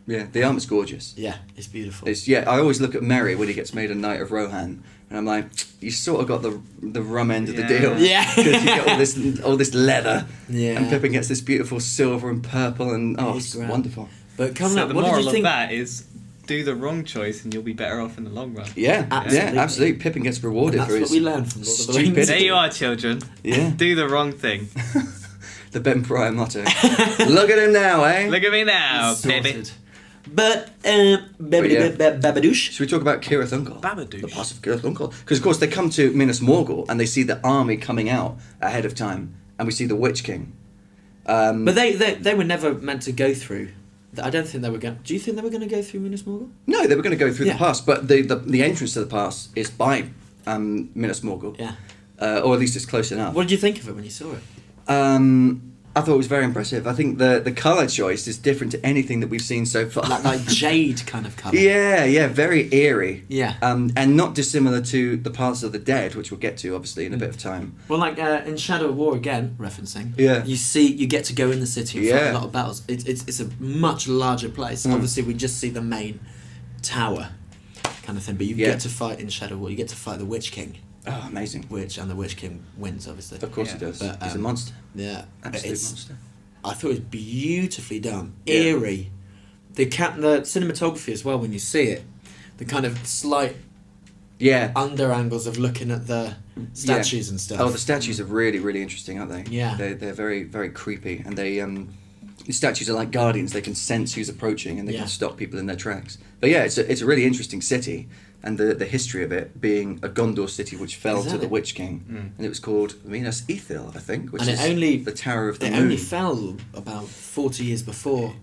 Yeah, the armor's gorgeous. Yeah, it's beautiful. I always look at Merry when he gets made a Knight of Rohan, and I'm like, you sort of got the rum end of the Yeah. deal. Yeah. Because you get all this leather, Yeah. and Pippin gets this beautiful silver and purple, and It's it's grand. wonderful. But coming So up, the what did moral you of think? that is do the wrong choice and you'll be better off in the long run. Yeah, Absolutely. yeah, absolutely. Pippin gets rewarded And for that's his what we learned from Lord of the stupidity. Rings. There you are, children. Yeah. Do the wrong thing. The Ben Pryor motto. Look at him now, eh? Look at me now, Sorted. baby. But yeah. Babadoosh. Should we talk about Cirith Ungol? Babadoosh. The pass of Cirith Ungol. Because, of course, they come to Minas Morgul and they see the army coming out ahead of time, and we see the Witch King. But they were never meant to go through. I don't think they were going. Do you think they were going to go through Minas Morgul? No, they were going to go through Yeah. the pass, but the entrance to the pass is by Minas Morgul. Yeah. Or at least it's close enough. What did you think of it when you saw it? I thought it was very impressive. I think the colour choice is different to anything that we've seen so far. Like jade kind of colour. Yeah, very eerie. Yeah. And not dissimilar to the Paths of the Dead, which we'll get to obviously in a bit of time. Well, like in Shadow of War again, referencing. Yeah. You get to go in the city and fight Yeah. a lot of battles. It's a much larger place. Obviously, we just see the main tower. kind of thing. But you Yeah. get to fight in Shadow War. You get to fight the Witch King, Oh, amazing. and the Witch King wins, obviously. Of course Yeah. he does. But, He's a um, monster. Yeah, Absolute it's. monster. I thought it was beautifully done, Yeah. eerie. The cinematography as well. When you see it, the kind of slight Yeah. under angles of looking at the statues and stuff. Oh, the statues are really, really interesting, aren't they? Yeah. They're very, very creepy, and the statues are like guardians. They can sense who's approaching, and they Yeah. can stop people in their tracks. But yeah, it's a really interesting city, and the history of it being a Gondor city which fell to Exactly. the Witch King, and it was called Minas Tirith, I think, which And is it only- the Tower of the It Moon. only fell about 40 years before.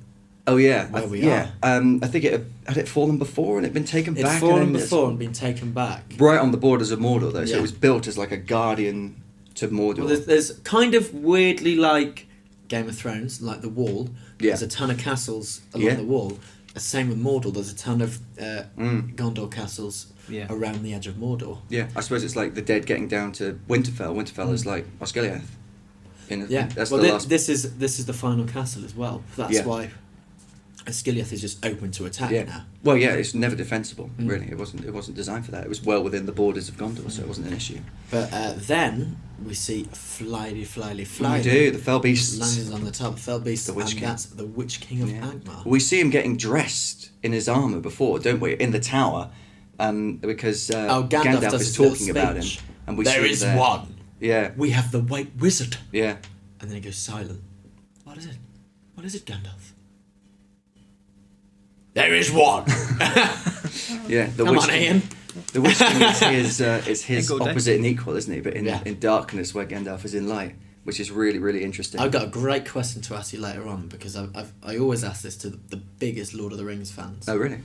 Oh yeah, where we yeah. I think it had it fallen before, and it'd been taken It'd back. fallen and then before and been taken back. right on the borders of Mordor, though. So Yeah. it was built as like a guardian to Mordor. Well, there's kind of weirdly like Game of Thrones, like the wall. Yeah. There's a ton of castles along Yeah. the wall. Same with Mordor. There's a ton of Mm. Gondor castles Yeah. around the edge of Mordor. Yeah, I suppose it's like the dead getting down to Winterfell. Winterfell is like Osgiliath. Yeah. That's well, the last. this is the final castle as well. That's Yeah. why Osgiliath is just open to attack Yeah. now. Well, yeah, it's never defensible. Mm. Really, it wasn't designed for that. It was well within the borders of Gondor, so it wasn't an issue. But then we see fly. We do the Fell Beasts. Lands on the top, Fell Beast, The Witch and King. that's the Witch King of Yeah. Angmar. We see him getting dressed in his armor before, don't we? In the tower, because Gandalf does is his little talking about him, speech. and we There see is there. one. Yeah, We have the White Wizard. yeah. And then he goes silent. What is it? What is it, Gandalf? There is one. Yeah, the Come Witch on, King. Ian. The Witch King is his Good day. opposite and equal, isn't he? But in, Yeah. in darkness, where Gandalf is in light, which is really, really interesting. I've got a great question to ask you later on because I always ask this to the biggest Lord of the Rings fans. Oh, really?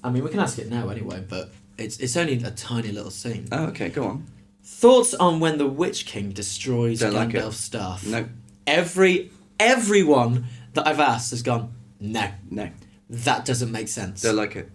I mean, we can ask it now anyway, but it's only a tiny little scene. Oh, okay, go on. Thoughts on when the Witch King destroys Don't like it. Gandalf's staff? No, Everyone that I've asked has gone, no, no, that doesn't make sense. don't like it.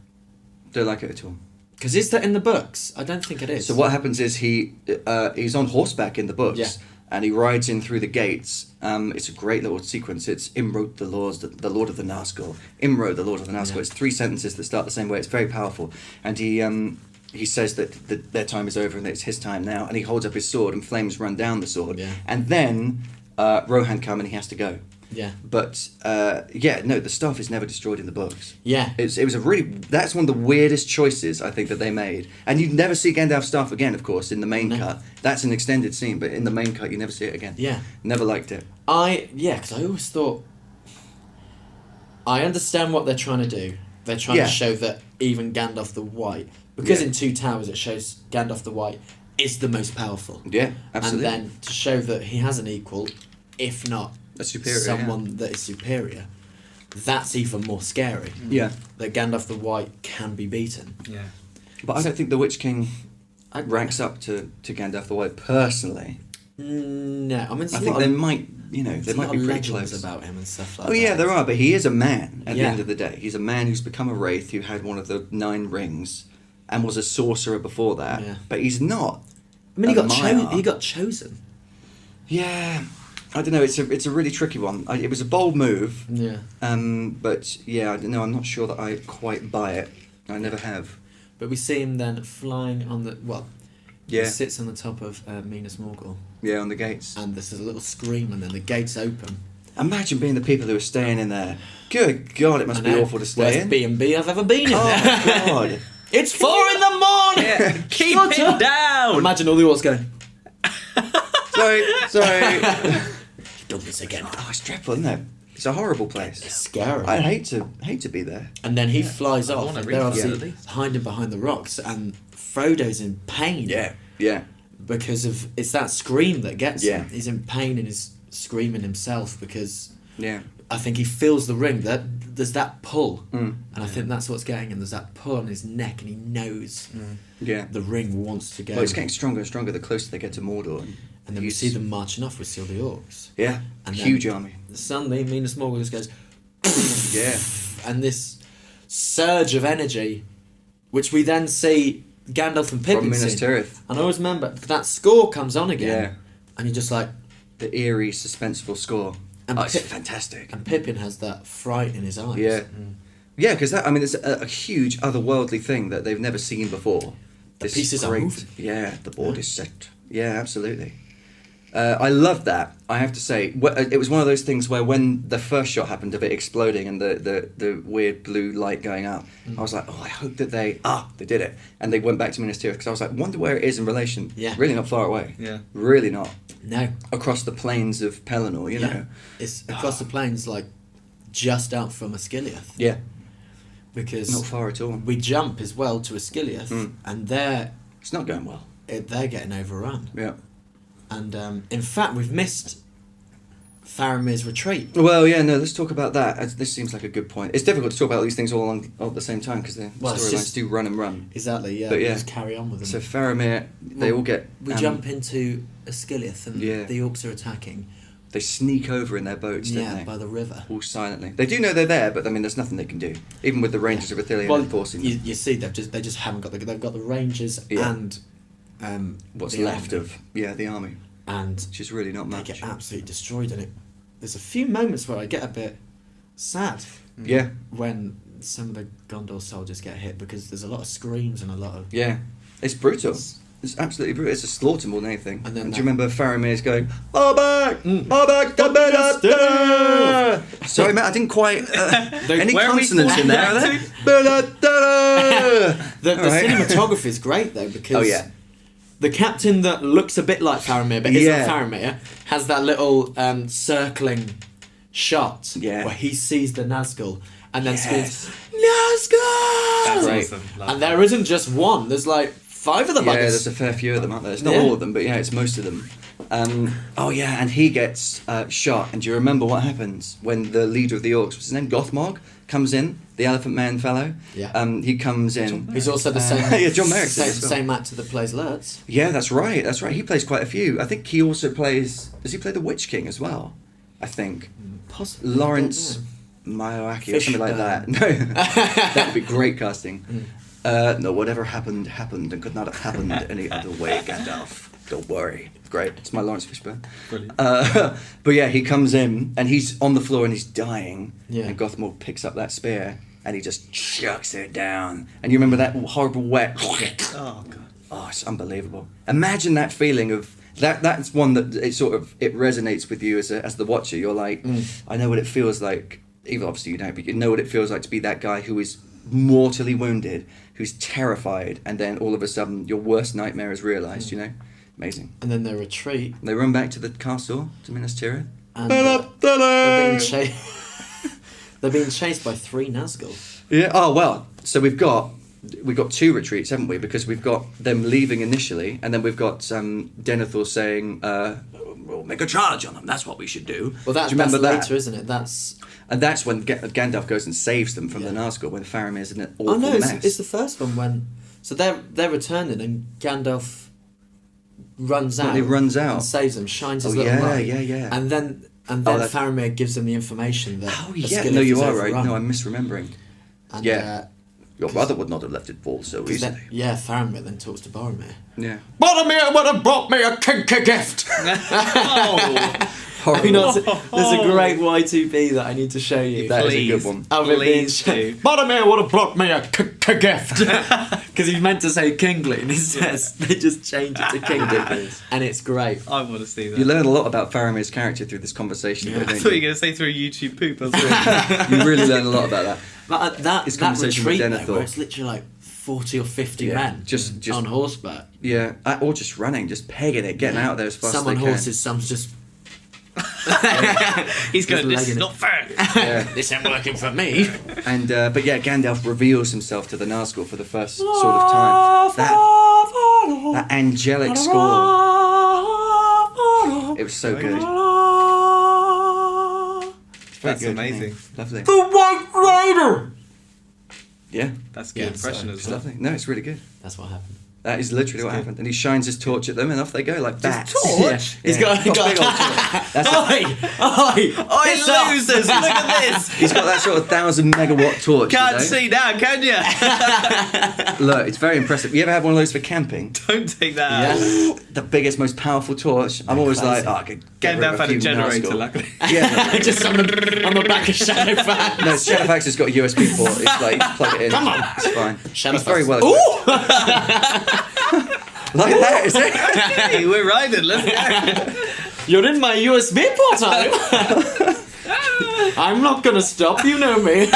Don't like it at all. Because is that in the books? I don't think it is. So what happens is he's on horseback in the books, Yeah. and he rides in through the gates. It's a great little sequence. It's Imrod the Lord of the Nazgul. Imrod the Lord of the Nazgul. Yeah. It's 3 sentences that start the same way. It's very powerful, and he says that their time is over and that it's his time now. And he holds up his sword, and flames run down the sword. Yeah. And then Rohan come and he has to go. Yeah. But the staff is never destroyed in the books. Yeah. It was a really, that's one of the weirdest choices I think that they made. And you never see Gandalf's staff again, of course, in the main No. cut. That's an extended scene, but in the main cut you never see it again. Yeah. Never liked it. Because I always thought. I understand what they're trying to do. They're trying Yeah. to show that even Gandalf the White, because Yeah. in Two Towers it shows Gandalf the White is the most powerful. Yeah, absolutely. And then to show that he has an equal, if not A superior, someone that is superior, that's even more scary. Yeah. That Gandalf the White can be beaten. Yeah. But I don't think the Witch King I ranks up to Gandalf the White personally. No, I mean, I think they might, they might be pretty close. about him and stuff like Oh that. yeah, there are, but he is a man at the Yeah. end of the day. He's a man who's become a wraith, who had one of the 9 rings, and was a sorcerer before that. Yeah. But he's not. I mean, a Maiar. he got chosen. Yeah, I don't know. It's a really tricky one. It was a bold move, Yeah. but yeah, I don't know. I'm not sure that I quite buy it. I never have. But we see him then flying on the He Yeah, sits on the top of Minas Morgul, yeah, on the gates. and there's a little scream, and then the gates open. Imagine being the people who are staying in there. Good God, it must I be know. awful to stay Worst in. B&B I've ever been in. Oh my God. It's 4 in the morning. Yeah, keep Shut it up. down. Imagine all the walls going. Sorry. You've done this again. Oh, it's dreadful, isn't it? It's a horrible place. It's scary. I'd hate to be there. And then he flies I off, wanna and read they're that obviously at least. hiding behind the rocks, and Frodo's in pain. Yeah. Because of it's that scream that gets Yeah. him. He's in pain and is screaming himself because Yeah. I think he feels the ring. That there's that pull, Mm. and I think that's what's getting him. There's that pull on his neck, and he knows Yeah. the ring wants to go. Well, it's getting stronger and stronger the closer they get to Mordor. and then we see them marching off. We see all the orcs. Yeah. And then- Huge army. Suddenly, Minas Morgul just goes, Yeah. and this surge of energy, which we then see Gandalf and Pippin From Minas sing. Tirith. And I always remember that score comes on again, Yeah. and you're just like, The eerie, suspenseful score. And Oh, it's Pip- fantastic. and Pippin has that fright in his eyes. Yeah. Yeah, because it's a huge otherworldly thing that they've never seen before. The pieces are moving. Yeah, the board is set. Yeah, absolutely. I love that. I have to say, it was one of those things where when the first shot happened of it exploding and the weird blue light going up, I was like, oh, I hope that they did it. And they went back to Minas Tirith because I was like, wonder where it is in relation. Yeah. Really not far away. Yeah. Really not. No. Across the plains of Pelennor, you know. It's across the plains, like, just out from Asciliath. Yeah. Because Not far at all. we jump as well to Asciliath, and It's not going well. they're getting overrun. Yeah. And in fact, we've missed Faramir's retreat. Well, yeah, no, let's talk about that. This seems like a good point. It's difficult to talk about these things all at the same time because the Well, it's storylines just- do run and run. Exactly, yeah. But We yeah. just carry on with them. So Faramir, they all get... We jump into Asciliath, and Yeah. the orcs are attacking. They sneak over in their boats, don't they? By the river. All silently. They do know they're there, but there's nothing they can do. Even with the Rangers of Ithilien enforcing them. you see, they just haven't got they've got the Rangers Yeah. and What's the left army, of the army, and which is really not they much. get absolutely destroyed. And there's a few moments where I get a bit sad Yeah, when some of the Gondor soldiers get hit because there's a lot of screams and a lot of yeah. It's brutal. It's absolutely brutal. It's a slaughter more than anything. And then do that- you remember Faramir's going, Back! Back! Da-ba-da-da!" Sorry, Matt, I didn't quite... any where are we consonants in there, are falling there? Ba-da-da-da! the All right. cinematography is great though because Oh, yeah. the captain that looks a bit like Faramir but isn't Yeah. Faramir has that little circling shot Yeah. where he sees the Nazgul and then Yes. screams Nazgul! That's Right. awesome. Love And there isn't just one. There's like 5 of the Yeah, buggers. there's a fair few of them, aren't there? It's not Yeah. all of them, but yeah, it's most of them. And he gets shot. And do you remember what happens when the leader of the orcs, what's his name, Gothmog, comes in, the Elephant Man fellow? Yeah. He comes in. He's also the same. Yeah, John Merrick's in it same, as well. same actor that plays Lurtz. Yeah, that's right. That's right. He plays quite a few. I think he also plays. Does he play the Witch King as well? I think Possibly. Lawrence Mayoaki or something like that. No, that would be great casting. No, whatever happened happened and could not have happened any other way, Gandalf. Don't worry. Great. It's my Lawrence Fishburne. Brilliant. But yeah, he comes in and he's on the floor and he's dying. Yeah. And Gothmog picks up that spear and he just chucks it down. And you remember that horrible wet. Oh god. Oh, it's unbelievable. Imagine that feeling of that. That's one that it resonates with you as the watcher. You're like, I know what it feels like. Even obviously you don't, but you know what it feels like to be that guy who is mortally wounded, who's terrified, and then all of a sudden your worst nightmare is realised. You know, amazing. And then they retreat. They run back to the castle to Minas Tirith. And they're being chased by 3 Nazgul. Yeah. Oh well. So we've got 2 retreats, haven't we? Because we've got them leaving initially, and then we've got Denethor saying, "We'll make a charge on them. That's what we should do." Well, do you remember that's that? later, isn't it? That's. And that's when Gandalf goes and saves them from the Yeah. Nazgul when Faramir's in an awful Oh no, mess. it's the first one when. So they're returning and Gandalf runs out. He runs out. and saves them, shines his Oh, little yeah, light. yeah. And then that's- Faramir gives them the information that. Oh yeah, Asciliath no, you is are right. overrun. No, I'm misremembering. And, Yeah. Your brother would not have let it fall so 'cause easily. Faramir then talks to Boromir. Yeah. Boromir would have brought me a kinky gift. Oh, You know, there's a great Y2B that I need to show you. That is a please, good one. Of it being please do. Boromir would have brought me a gift. Because he meant to say kingly, and he says they just change it to kingly, and it's great. I want to see that. You learn a lot about Faramir's character through this conversation. Yeah. though, I don't thought you you? were going to say through YouTube poop. I was You really learn a lot about that. But that His that conversation with retreat, though, Denethor. where it's literally like 40 or 50 Yeah, men just- on horseback. Yeah, or just running, just pegging it, getting out there as fast Some as on they can. horses, some's just. He's going, this legging is it. not fair. Yeah. This ain't working for me. And but yeah, Gandalf reveals himself to the Nazgul for the first sort of time. That angelic score, it was so good. Very That's good, amazing. isn't it? Lovely. The White Rider! Yeah, That's a good Yeah, impression sorry. as it's well. lovely. No, it's really good. That's what happened. That is literally what happened. And he shines his torch at them, and off they go like bats. torch? He's got a big old torch. That's losers! Look at this. He's got that sort of 1,000 megawatt torch. Can't see now, can you? Look, it's very impressive. You ever have one of those for camping? Don't take that out. Yes. The biggest, most powerful torch. I'm always crazy. like, I could get rid Gandalf of had a few in high generator, school. luckily. Yeah. Just on the back of Shadowfax. No, Shadowfax has got a USB port. It's like, you plug it in. Come on. It's fine. Shadowfax. He's very well equipped. Like that, is it? Hey, we're riding, let's go. You're in my USB port, are you? I'm not gonna stop, you know me.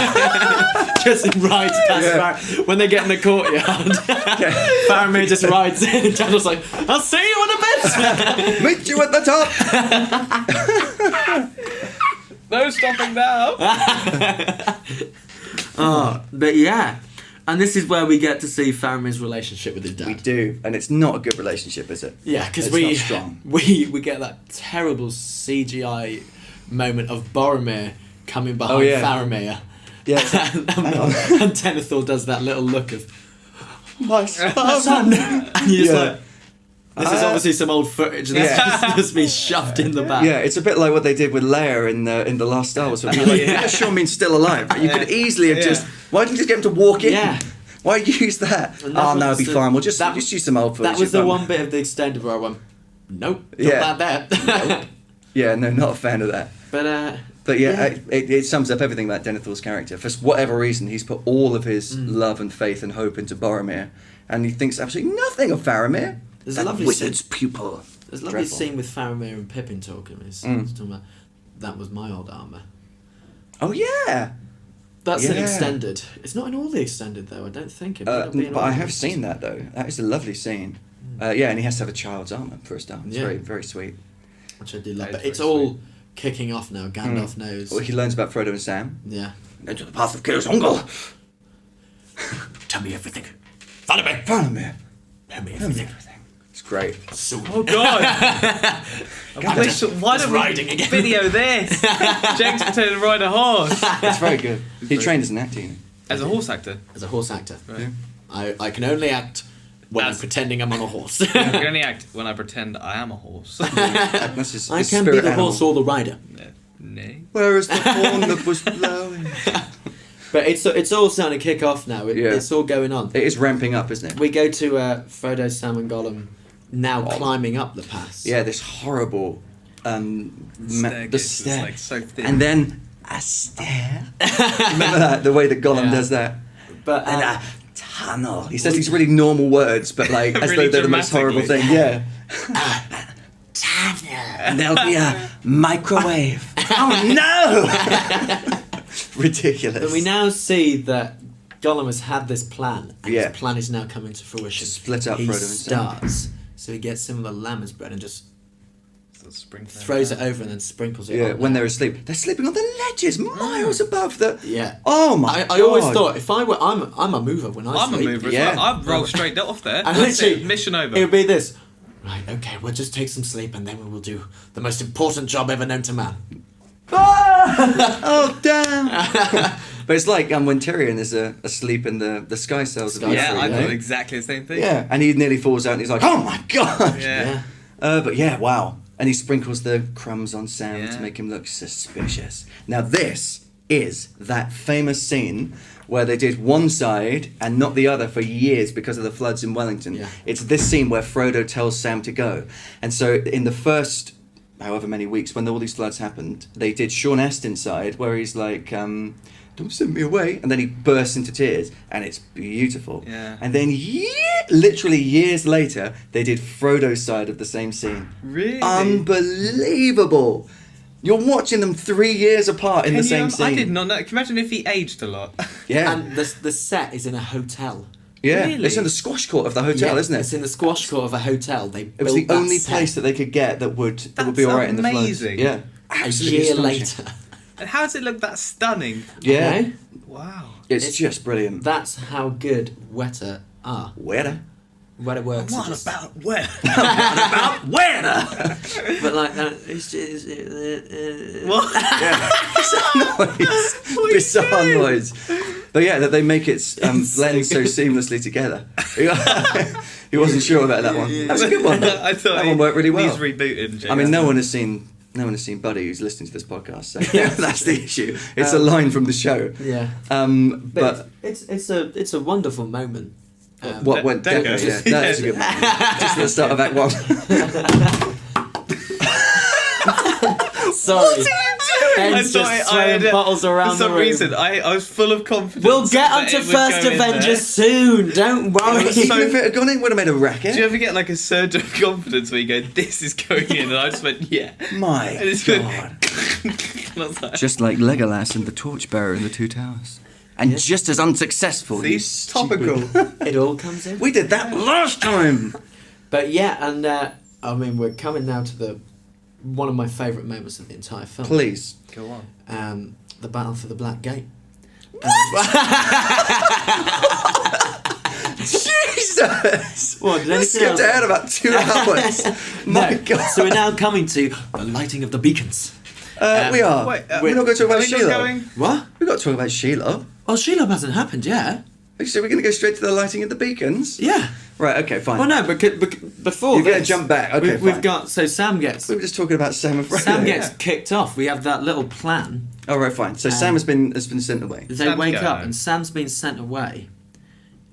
Just rides past when they get in the courtyard. Faramir just rides in and Gandalf's like, I'll see you in a bit. Meet you at the top. No stopping now. But yeah. And this is where we get to see Faramir's relationship with his dad. We do, and it's not a good relationship, is it? Yeah, because It's not strong. we get that terrible CGI moment of Boromir coming behind Faramir. Yeah. And Denethor does that little look of My son, and you're just Yeah. like, this is obviously some old footage that's just been shoved in the back. Yeah, it's a bit like what they did with Leia in the last Star Wars film. You're like, yeah, Sean Bean's still alive, but you could easily have just. Why didn't you just get him to walk in? Yeah. Why use that? And Oh no, it'd be fine. We'll just that- just use some old footage. That was the Fun. one bit of the extended where I went, nope, Yeah. not bad there. Yeah, no, not a fan of that. But yeah, it sums up everything about Denethor's character. For whatever reason, he's put all of his love and faith and hope into Boromir, and he thinks absolutely nothing of Faramir. There's a That lovely wizard's pupil. there's a lovely Dreadful. scene with Faramir and Pippin talking. He's talking about, that was my old armour. Oh yeah. That's an Yeah. extended. It's not in all the extended though. I don't think it. Might not be in But all I of have it. seen that though. That is a lovely scene. Yeah, and he has to have a child's armor for a start. It's Yeah. very, very sweet. Which I do love. That is But it's very all kicking off now. Gandalf knows. Well, he learns about Frodo and Sam. Yeah. Into the path of Kira's uncle. Tell me everything. Follow me. Follow me. Tell me Tell me everything. everything. It's great. Oh God! I wish, why don't riding we again. video this? Jake's pretending to ride a horse. It's very good. He trained as an actor. You know. As a horse actor. As a horse actor, Right. I can only act when I'm As- pretending I'm on a horse. I can only act when I pretend I am a horse. That's his, I his can be spirit the animal. horse or the rider. Nay. Where is the horn that was blowing? But it's all starting to kick off now. Yeah. It's all going on. It is ramping up, isn't it? We go to Frodo, Sam, and Gollum now climbing up the pass. Yeah, this horrible the Staircase stair, is, like, so thin. and then a stair. Remember that the way that Gollum Yeah. does that, But and a tunnel. He says these really normal words, but like as Really though they're the most horrible thing. dramatically. Yeah. And there'll be a microwave. Oh no! Ridiculous. But we now see that Gollum has had this plan, and Yeah. his plan is now coming to fruition. To split up he Frodo and Sam. starts, so he gets some of the lambert's bread and just So sprinkle throws it over and then sprinkles it. Yeah, on when there. they're asleep, they're sleeping on the ledges, miles above the. Yeah. Oh my! I always God. thought if I were I'm a mover when I I'm a sleep. mover as Yeah. well. I'd roll straight off there. And That's literally, it. Mission over. It would be this. Right, okay, we'll just take some sleep and then we will do the most important job ever known to man. Oh damn! But it's like when Tyrion is asleep in the sky cells of the Yeah, I Joffrey, thought exactly the same thing. Yeah, and he nearly falls out, and he's like, "Oh my god!" Yeah. But yeah, wow. And he sprinkles the crumbs on Sam Yeah. to make him look suspicious. Now this is that famous scene where they did one side and not the other for years because of the floods in Wellington. Yeah. It's this scene where Frodo tells Sam to go. And so in the first however many weeks when all these floods happened, they did Sean Astin's side where he's like, don't send me away. And then he bursts into tears and it's beautiful. Yeah. And then literally years later, they did Frodo's side of the same scene. Really? Unbelievable. You're watching them 3 years apart in the same scene. I did not know. Can you imagine if he aged a lot? Yeah. And the set is in a hotel. yeah. Really? It's in the squash court of the hotel, Yeah, isn't it? It's in the squash court of a hotel. They It was the built that only set place that they could get that would be That's all right in the floods. amazing. Yeah. a Absolutely year astonishing. later. And how does it look that stunning? Yeah. Okay? Wow. It's just brilliant. That's how good Weta are. Where? Weta works. What are just- about where? About where? But like, it's just. What? Bizarre noise. Bizarre noise. But yeah, that they make it blend so seamlessly together. He wasn't sure about that one. That's a good one. I thought That one worked really well. He's rebooted. I mean, no one has seen Buddy who's listening to this podcast, so that's the issue. It's a line from the show. Yeah. But it's a wonderful moment. what went Deco. Deco, yeah, that's a good one. Just at the start of Act 1. Sorry. Ben's just throwing bottles around for some the room. reason, I was full of confidence. We'll get that onto it would First go in there. Avengers soon. Don't worry. Even if it had gone in, would have made a racket. Do you ever get like a surge of confidence where you go, "This is going in," and I just went, "Yeah." My And it's God. and I was like, Just like Legolas and the Torchbearer in the Two Towers. And just as unsuccessful. "See, you topical." stupid- It all comes in. We did that last time. But yeah, and I mean, we're coming now to one of my favourite moments of the entire film. Please. Go on. The battle for the Black Gate. Jesus! What, did You anything skipped else? ahead about 2 hours. My No. God. So we're now coming to the lighting of the beacons. We are. Wait, we're not going to talk are about we not Sheila. going? What? We've got to talk about Sheila. Well, Shelob hasn't happened yet. So we're going to go straight to the lighting of the beacons? Yeah. Right, okay, fine. Well, no, because before You're going to this, jump back. Okay, we've fine. got Sam gets We were just talking about Sam and Frodo. Sam gets kicked off. We have that little plan. Oh, right, fine. So Sam has been sent away. They Sam's wake going up home. and Sam's been sent away,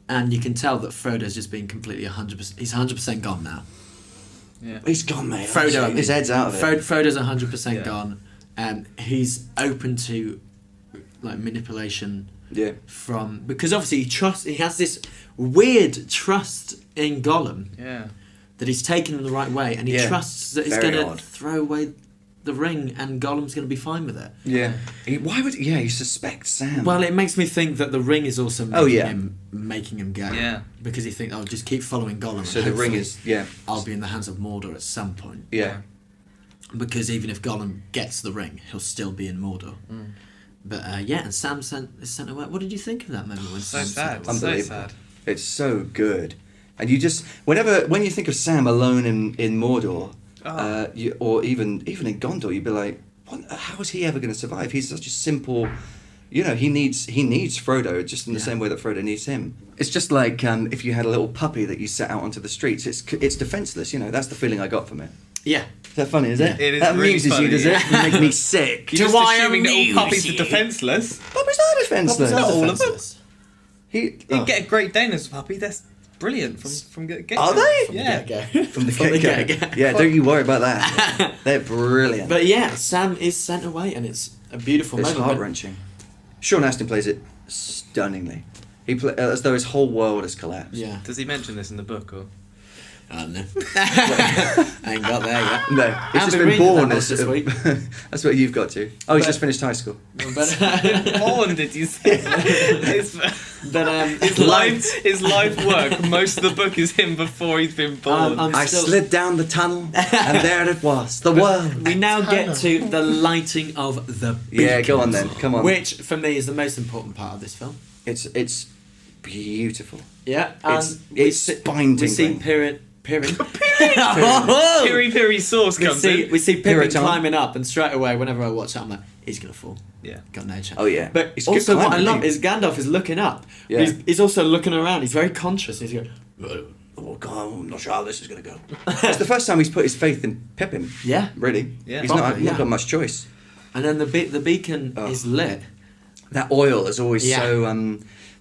and you can tell that Frodo's just been completely 100%. He's 100% gone now. He's gone, mate. Frodo, I mean. His head's out of it. Frodo's 100% Yeah. gone. He's open to like manipulation. Yeah. Because obviously he has this weird trust in Gollum Yeah. that he's taken in the right way, and he Yeah. trusts that he's Very going to odd. throw away the ring, and Gollum's going to be fine with it. Yeah. Why would... Yeah, you suspect Sam. Well, it makes me think that the ring is also making him go. Yeah. Because he thinks, I'll just keep following Gollum. So and the ring hopefully is... Yeah. I'll be in the hands of Mordor at some point. Yeah. Because even if Gollum gets the ring, he'll still be in Mordor. But and Sam is sent away. What did you think of that moment when So Sam sad. sent away? Unbelievable. So sad. It's so good. And you just... when you think of Sam alone in Mordor, or even in Gondor, you'd be like, how is he ever going to survive? He's such a simple... You know, he needs Frodo just in the same way that Frodo needs him. It's just like if you had a little puppy that you set out onto the streets. It's defenseless. You know, that's the feeling I got from it. Yeah. Is that funny? Is it? It is That really amuses funny, you, does it? You make me sick. You're Do just I assuming that all amuse puppies you? are defenceless. Puppies are defenseless. Not all of them. Defenseless. You get a Great Dane as a puppy. That's brilliant from get go. Are they? Yeah. From the From the get-go. get-go. Yeah, don't you worry about that. They're brilliant. But yeah, Sam is sent away, and it's a beautiful It's moment. heart-wrenching. Sean Astin plays it stunningly. As though his whole world has collapsed. Yeah. Does he mention this in the book or? I don't know. I ain't got there yet. No, he's I've just been been reading born that as book this week. That's what you've got to. Oh, he's But- just finished high school. But, Born, did you say? His life work. Most of the book is him before he's been born. I'm I still- slid down the tunnel, and there it was, the world. we now get to the lighting of the Yeah, go on beacons, then. Come on. which for me is the most important part of this film. It's beautiful. Yeah, It's spine we see tingling. Pirin. Piri Piri sauce comes in. We see Pippin Piriton. climbing up, and straight away, whenever I watch that, I'm like, he's gonna fall. Yeah. Got no chance. Oh, yeah. But He's a good also, what I climber, love he- is Gandalf is looking up. Yeah. He's also looking around. He's very conscious. He's going, Oh God, I'm not sure how this is going to go. It's the first time he's put his faith in Pippin. yeah. Really. Yeah. He's Properly, not yeah. got much choice. And then the beacon is lit. That oil is always Yeah. so.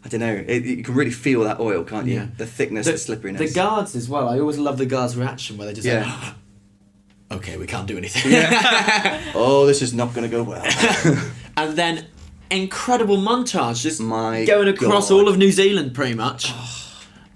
I don't know. You can really feel that oil, can't you? Yeah. The thickness, the slipperiness. The guards as well. I always love the guards' reaction where they just Yeah. like, okay, we can't do anything. Oh, this is not going to go well. And then incredible montage, just My going across God. all of New Zealand pretty much.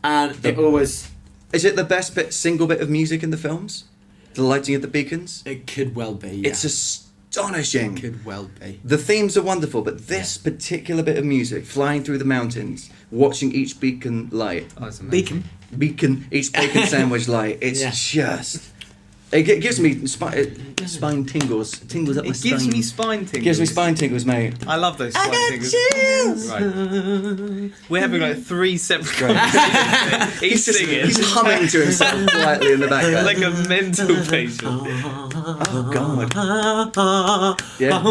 And it always, Is it the best single bit of music in the films? The lighting of the beacons? it could well be. Yeah. It's astonishing. could well be. The themes are wonderful, but this particular bit of music, flying through the mountains, watching each beacon light, Oh, it's amazing. each bacon sandwich light, it's Yeah. just... It gives me spine tingles up my It spine. gives me spine tingles. Gives me spine tingles, mate. I love those spine tingles. chills. Right. We're having like 3 separate. He's singing He's humming to himself quietly in the background. like a mental patient. Oh God. Yeah.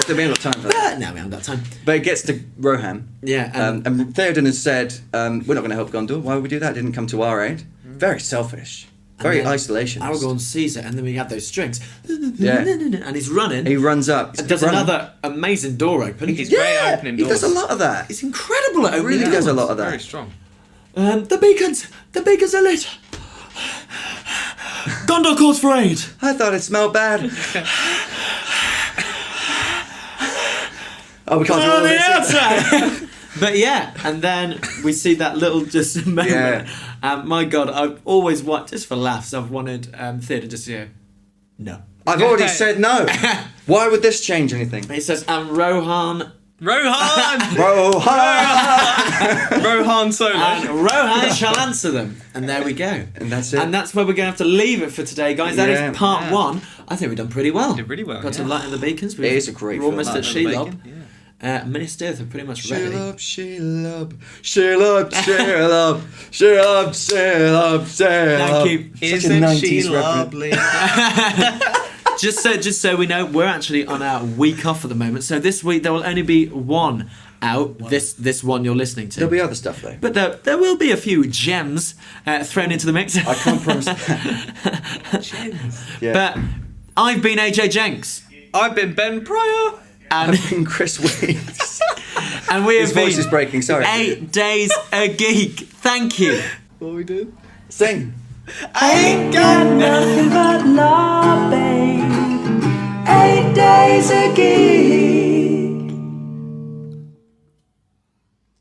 we haven't got time for that. No, we haven't got time. But it gets to Rohan. Yeah, And Theoden has said, we're not going to help Gondor. Why would we do that? It didn't come to our aid. Very selfish. Very isolationist. Aragorn sees it, and then we have those strings. Yeah. And he's running. He runs up. And does another amazing door open. He's great opening he doors. does a lot of that. It's incredible at opening Really does a doors. lot of that. Very strong. The beacons are lit. Gondor calls for aid. I thought it smelled bad. Oh, we can't do all On the this. outside. But yeah, and then we see that little just moment. Yeah. My God, I've always wanted, just for laughs, I've wanted Theoden just to go, no. I've already said no. Why would this change anything? He says, and Rohan Rohan! Rohan Solo. and Rohan shall answer them. And there we go. And that's it. And that's where we're going to have to leave it for today, guys. That Yeah. is part one. I think we've done pretty well. Did really well, Got to yeah. lighten the beacons. It is a great We're almost film. at Lighten the Shelob. bacon, Minas Tirith are pretty much ready. Now keep- Isn't she lovely? Just so we know, we're actually on our week off at the moment. So this week there will only be one out. This one you're listening to. There'll be other stuff though. But there will be a few gems thrown into the mix. I can't promise that. Yeah. But I've been AJ Jenks. I've been Ben Pryor. And, I've been Chris Weeks. and we have His been voice is breaking, sorry. 8 Days a Geek. Thank you. What we did? Sing. I ain't got nothing but love, babe. 8 days a geek.